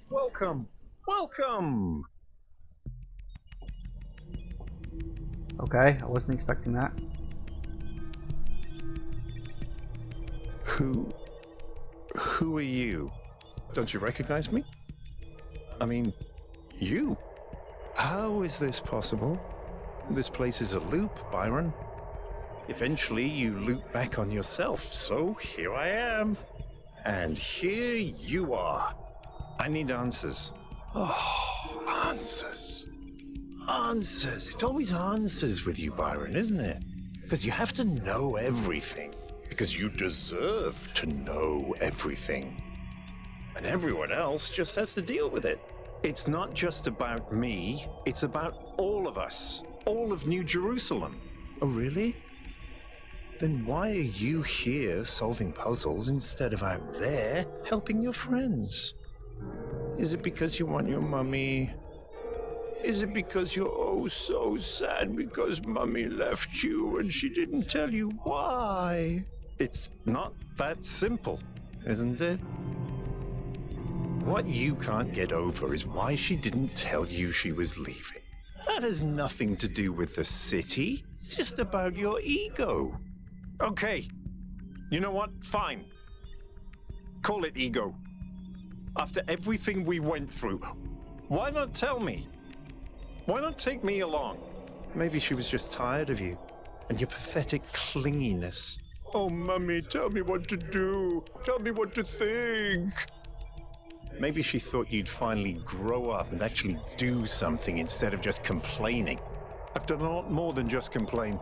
Welcome! Welcome! Okay, I wasn't expecting that. Who are you? Don't you recognize me? I mean, you? How is this possible? This place is a loop, Byron. Eventually you loop back on yourself, so here I am. And here you are. I need answers. Oh, answers. Answers. It's always answers with you, Byron, isn't it? Because you have to know everything. Because you deserve to know everything. And everyone else just has to deal with it. It's not just about me, it's about all of us. All of New Jerusalem. Oh, really? Then why are you here solving puzzles instead of out there helping your friends? Is it because you want your mummy? Is it because you're oh so sad because mummy left you and she didn't tell you why? It's not that simple, isn't it? What you can't get over is why she didn't tell you she was leaving. That has nothing to do with the city. It's just about your ego. Okay. You know what? Fine. Call it ego. After everything we went through, Why not tell me? Why not take me along? Maybe she was just tired of you and your pathetic clinginess. Oh, Mummy, tell me what to do. Tell me what to think. Maybe she thought you'd finally grow up and actually do something instead of just complaining. I've done a lot more than just complain.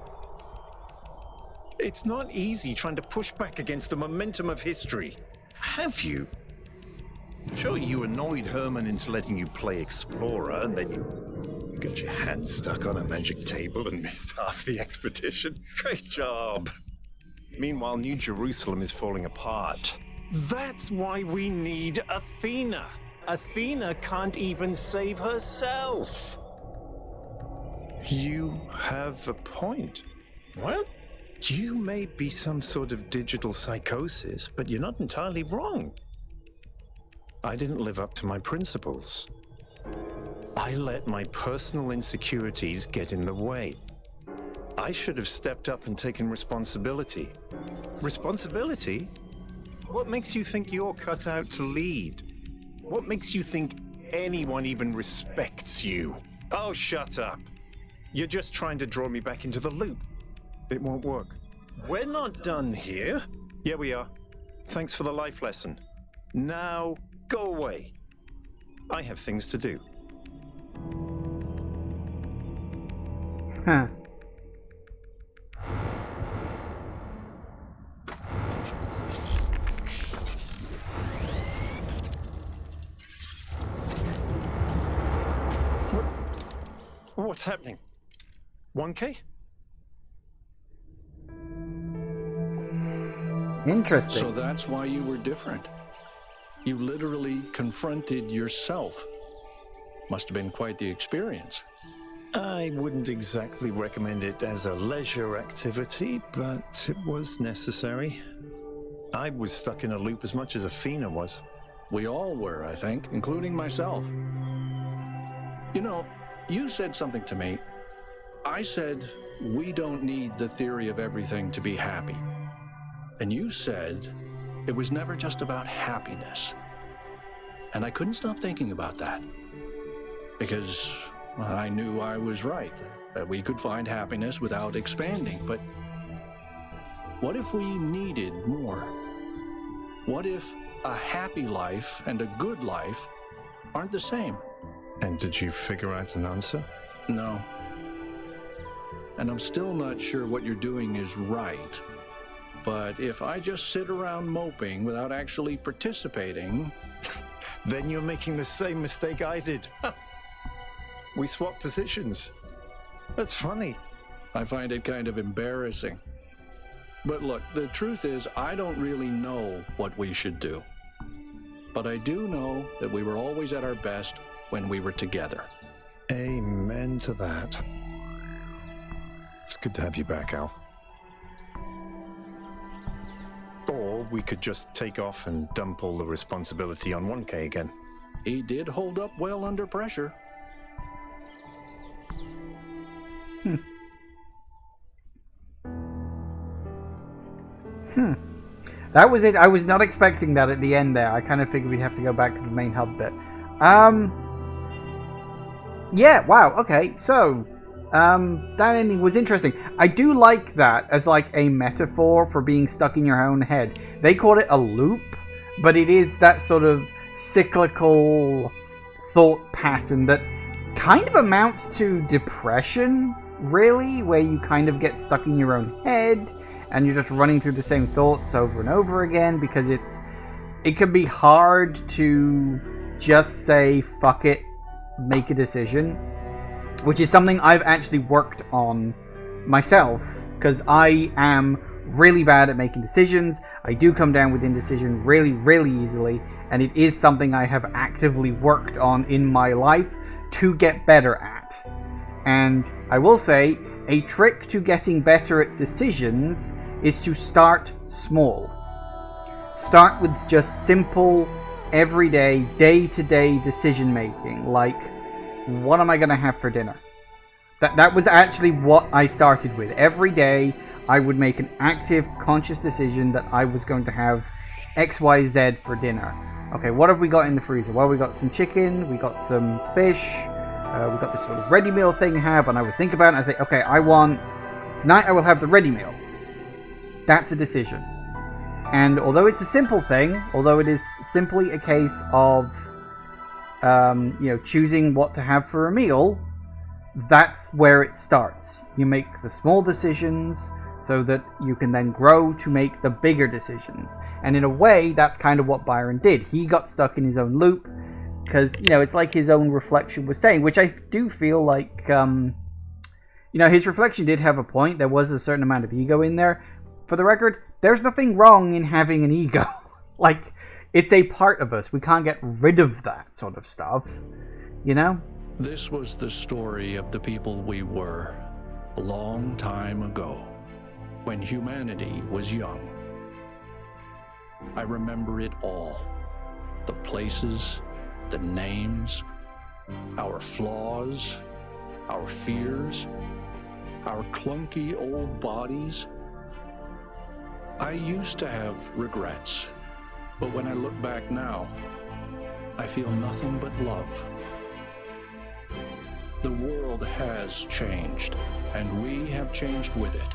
It's not easy trying to push back against the momentum of history. Have you? Sure, you annoyed Herman into letting you play Explorer, and then you got your hand stuck on a magic table and missed half the expedition. Great job. Meanwhile, New Jerusalem is falling apart. That's why we need Athena. Athena can't even save herself. You have a point. Well, you may be some sort of digital psychosis, but you're not entirely wrong. I didn't live up to my principles. I let my personal insecurities get in the way. I should have stepped up and taken responsibility. Responsibility? What makes you think you're cut out to lead? What makes you think anyone even respects you? Oh, shut up. You're just trying to draw me back into the loop. It won't work. We're not done here. Yeah, we are. Thanks for the life lesson. Now, go away. I have things to do. Huh. What's happening? 1K? Interesting. So that's why you were different. You literally confronted yourself. Must have been quite the experience. I wouldn't exactly recommend it as a leisure activity, but it was necessary. I was stuck in a loop as much as Athena was. We all were, I think, including myself. You know, you said something to me. I said, we don't need the theory of everything to be happy. And you said, it was never just about happiness. And I couldn't stop thinking about that. Because I knew I was right, that we could find happiness without expanding. But what if we needed more? What if a happy life and a good life aren't the same? And did you figure out an answer? No. And I'm still not sure what you're doing is right. But if I just sit around moping without actually participating... Then you're making the same mistake I did. We swapped positions. That's funny. I find it kind of embarrassing. But look, the truth is, I don't really know what we should do. But I do know that we were always at our best when we were together. Amen to that. It's good to have you back, Al. Or we could just take off and dump all the responsibility on 1K again. He did hold up well under pressure. That was it. I was not expecting that at the end there. I kind of figured we'd have to go back to the main hub bit. Yeah, wow, okay. So, that ending was interesting. I do like that as like a metaphor for being stuck in your own head. They call it a loop, but it is that sort of cyclical thought pattern that kind of amounts to depression, really, where you kind of get stuck in your own head and you're just running through the same thoughts over and over again, because it can be hard to just say fuck it, make a decision, which is something I've actually worked on myself, because I am really bad at making decisions. I do come down with indecision really, really easily, and it is something I have actively worked on in my life to get better at. And I will say, a trick to getting better at decisions is to start small. Start with just simple, everyday, day-to-day decision making, like, what am I going to have for dinner? That was actually what I started with. Every day, I would make an active, conscious decision that I was going to have X, Y, Z for dinner. Okay, what have we got in the freezer? Well, we got some chicken, we got some fish, we got this sort of ready meal thing I have, and I would think about it, and I think, okay, tonight I will have the ready meal. That's a decision. And although it's a simple thing, although it is simply a case of, choosing what to have for a meal, that's where it starts. You make the small decisions so that you can then grow to make the bigger decisions. And in a way, that's kind of what Byron did. He got stuck in his own loop because, it's like his own reflection was saying, which I do feel like, his reflection did have a point. There was a certain amount of ego in there. For the record, there's nothing wrong in having an ego. Like, it's a part of us. We can't get rid of that sort of stuff, This was the story of the people we were a long time ago, when humanity was young. I remember it all. The places, the names, our flaws, our fears, our clunky old bodies. I used to have regrets, but when I look back now, I feel nothing but love. The world has changed, and we have changed with it.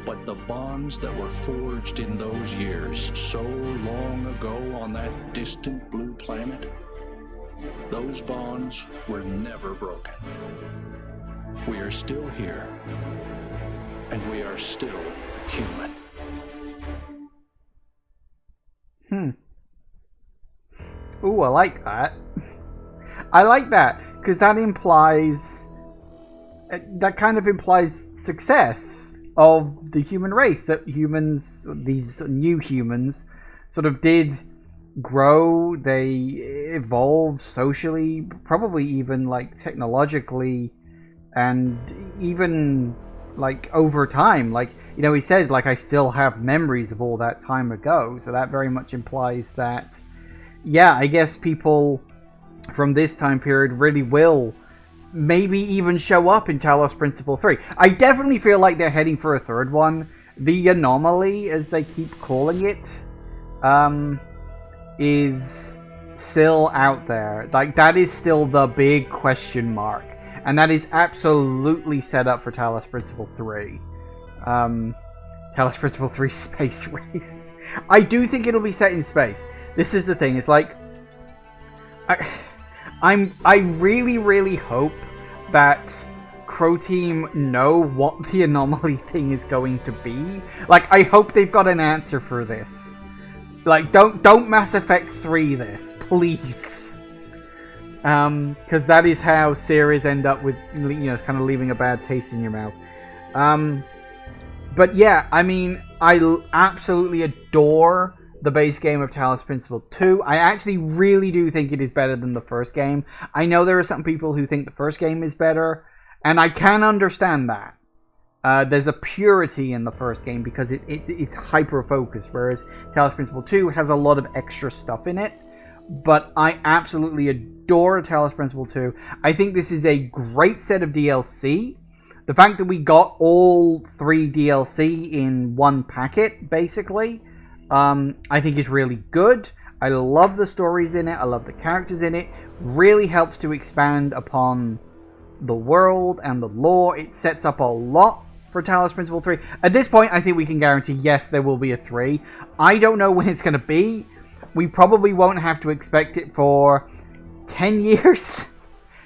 But the bonds that were forged in those years, so long ago on that distant blue planet, those bonds were never broken. We are still here, and we are still human. Ooh, I like that. I like that, because that kind of implies success of the human race, that humans, these new humans, sort of did grow, they evolved socially, probably even like technologically, and even like over time. Like, he said, like, I still have memories of all that time ago, so that very much implies that, yeah, I guess people from this time period really will maybe even show up in Talos Principle 3. I definitely feel like they're heading for a third one. The anomaly, as they keep calling it, is still out there. Like, that is still the big question mark. And that is absolutely set up for Talos Principle 3. Talos Principle 3 Space Race. I do think it'll be set in space. This is the thing, it's like, I really, really hope that Crow Team know what the anomaly thing is going to be. Like, I hope they've got an answer for this. Like, don't Mass Effect 3 this, please. Because that is how series end up with, kind of leaving a bad taste in your mouth. But yeah, I mean, I absolutely adore the base game of Talos Principle 2. I actually really do think it is better than the first game. I know there are some people who think the first game is better, and I can understand that. There's a purity in the first game because it's hyper-focused, whereas Talos Principle 2 has a lot of extra stuff in it. But I absolutely adore Talos Principle 2. I think this is a great set of DLC. The fact that we got all 3 DLC in one packet, basically, I think is really good. I love the stories in it. I love the characters in it. Really helps to expand upon the world and the lore. It sets up a lot for Talos Principle 3. At this point, I think we can guarantee, yes, there will be a 3. I don't know when it's going to be. We probably won't have to expect it for 10 years.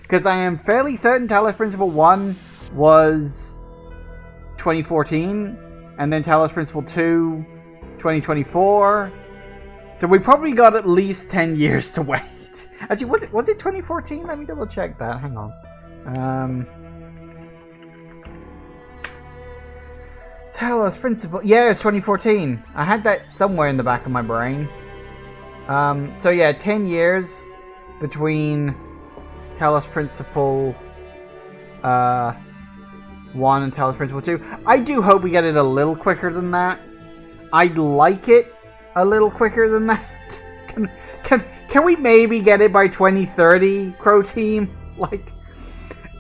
Because I am fairly certain Talos Principle 1 was 2014. And then Talos Principle 2... 2024, so we probably got at least 10 years to wait. Actually, was it 2014? Let me double check that. Hang on. Talos Principle. Yeah, it's 2014. I had that somewhere in the back of my brain. So yeah, 10 years between Talos Principle 1 and Talos Principle 2. I do hope we get it a little quicker than that. I'd like it a little quicker than that. Can we maybe get it by 2030, Crow Team? Like,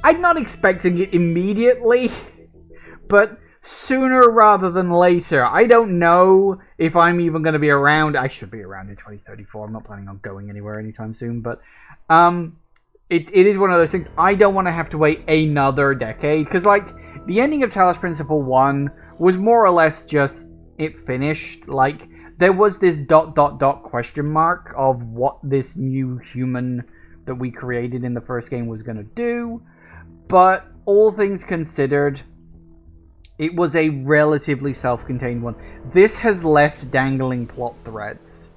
I'm not expecting it immediately, but sooner rather than later. I don't know if I'm even going to be around. I should be around in 2034. I'm not planning on going anywhere anytime soon, but it is one of those things. I don't want to have to wait another decade, because like the ending of Talos Principle 1 was more or less just it finished. Like there was this ... question mark of what this new human that we created in the first game was going to do, but all things considered, it was a relatively self-contained one. This has left dangling plot threads,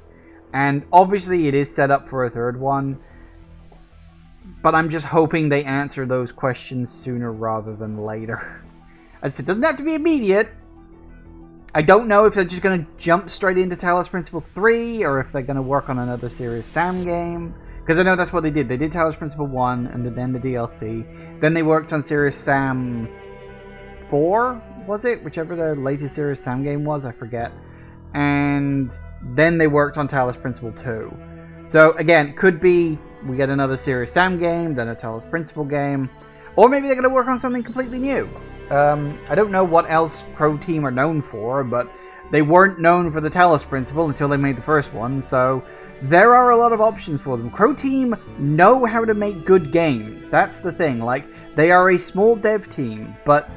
and obviously it is set up for a third one, but I'm just hoping they answer those questions sooner rather than later. As I said, it doesn't have to be immediate. I don't know if they're just going to jump straight into Talos Principle 3, or if they're going to work on another Serious Sam game. Because I know that's what they did. They did Talos Principle 1, and then the DLC. Then they worked on Serious Sam 4, was it? Whichever their latest Serious Sam game was, I forget. And then they worked on Talos Principle 2. So, again, could be we get another Serious Sam game, then a Talos Principle game. Or maybe they're going to work on something completely new. I don't know what else Crow Team are known for, but they weren't known for the Talos Principle until they made the first one, so there are a lot of options for them. Crow Team know how to make good games. That's the thing. Like, they are a small dev team, but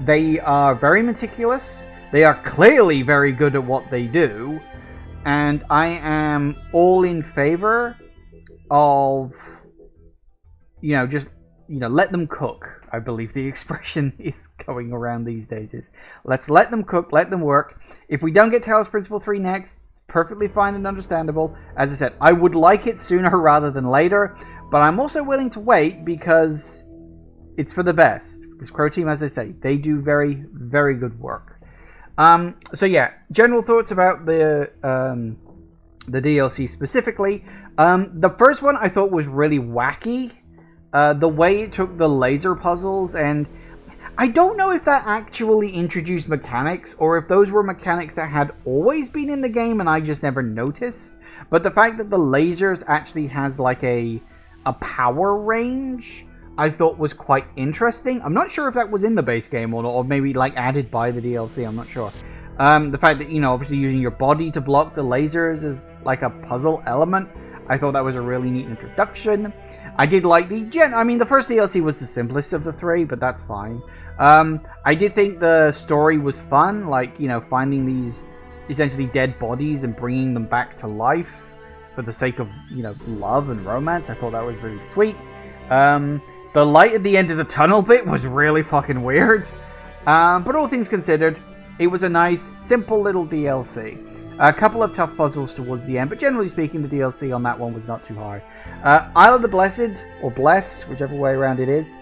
they are very meticulous. They are clearly very good at what they do. And I am all in favor of, just, let them cook. I believe the expression is going around these days is, let's let them cook, let them work. If we don't get Talos Principle 3 next, perfectly fine and understandable. As I said, I would like it sooner rather than later, but I'm also willing to wait because it's for the best. Because Crow Team, as I say, they do very, very good work. So yeah, general thoughts about the DLC specifically. The first one I thought was really wacky. The way it took the laser puzzles, and I don't know if that actually introduced mechanics, or if those were mechanics that had always been in the game and I just never noticed. But the fact that the lasers actually has like a power range, I thought was quite interesting. I'm not sure if that was in the base game or not, or maybe like added by the DLC, I'm not sure. The fact that, obviously using your body to block the lasers is like a puzzle element, I thought that was a really neat introduction. I did like the first DLC was the simplest of the three, but that's fine. I did think the story was fun, like, finding these essentially dead bodies and bringing them back to life for the sake of, love and romance. I thought that was really sweet. The light at the end of the tunnel bit was really fucking weird. But all things considered, it was a nice, simple little DLC. A couple of tough puzzles towards the end, but generally speaking, the DLC on that one was not too hard. Isle of the Blessed, or Blessed, whichever way around it is,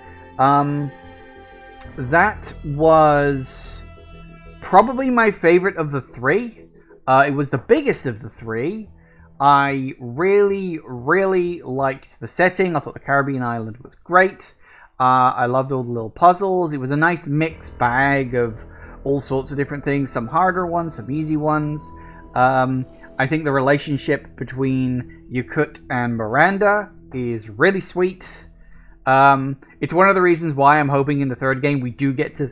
that was probably my favorite of the three. It was the biggest of the three. I really, really liked the setting. I thought the Caribbean island was great. I loved all the little puzzles. It was a nice mixed bag of all sorts of different things. Some harder ones, some easy ones. I think the relationship between Yakut and Miranda is really sweet. It's one of the reasons why I'm hoping in the third game we do get to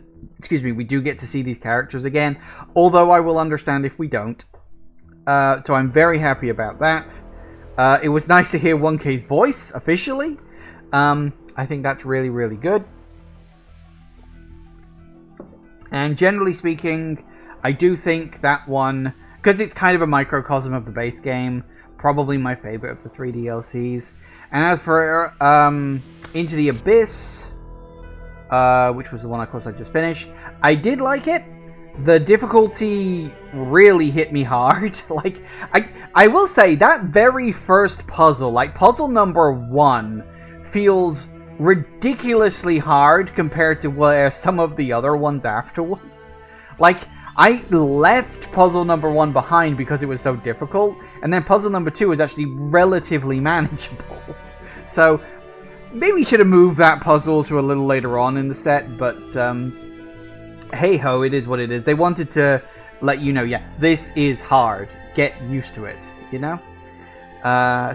see these characters again. Although I will understand if we don't. So I'm very happy about that. It was nice to hear 1K's voice officially. I think that's really, really good. And generally speaking, I do think that one, because it's kind of a microcosm of the base game, probably my favorite of the 3 DLCs. And as for Into the Abyss, which was the one, of course, I just finished, I did like it. The difficulty really hit me hard. Like, I will say, that very first puzzle, like puzzle number 1, feels ridiculously hard compared to where some of the other ones afterwards. Like, I left puzzle number 1 behind because it was so difficult, and then puzzle number 2 is actually relatively manageable. So, maybe should have moved that puzzle to a little later on in the set, but hey ho, it is what it is. They wanted to let you know, yeah, this is hard. Get used to it, you know?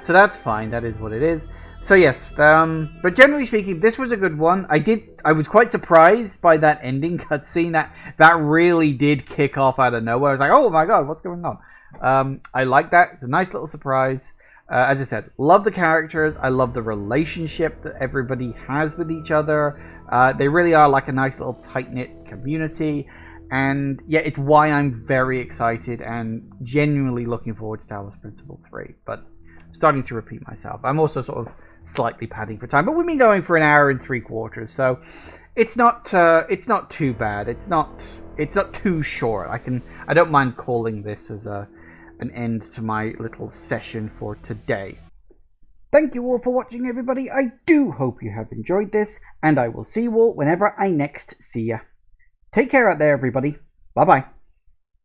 So that's fine, that is what it is. So yes, but generally speaking, this was a good one. I was quite surprised by that ending cutscene. That really did kick off out of nowhere. I was like, oh my god, what's going on? I like that. It's a nice little surprise. As I said, love the characters. I love the relationship that everybody has with each other. They really are like a nice little tight-knit community. And yeah, it's why I'm very excited and genuinely looking forward to Talos Principle 3. But starting to repeat myself. I'm also sort of slightly padding for time, but we've been going for an hour and 3/4, so it's not too bad. It's not too short. I don't mind calling this as an end to my little session for today. Thank you all for watching, everybody. I do hope you have enjoyed this, and I will see you all whenever I next see ya. Take care out there, everybody. Bye bye.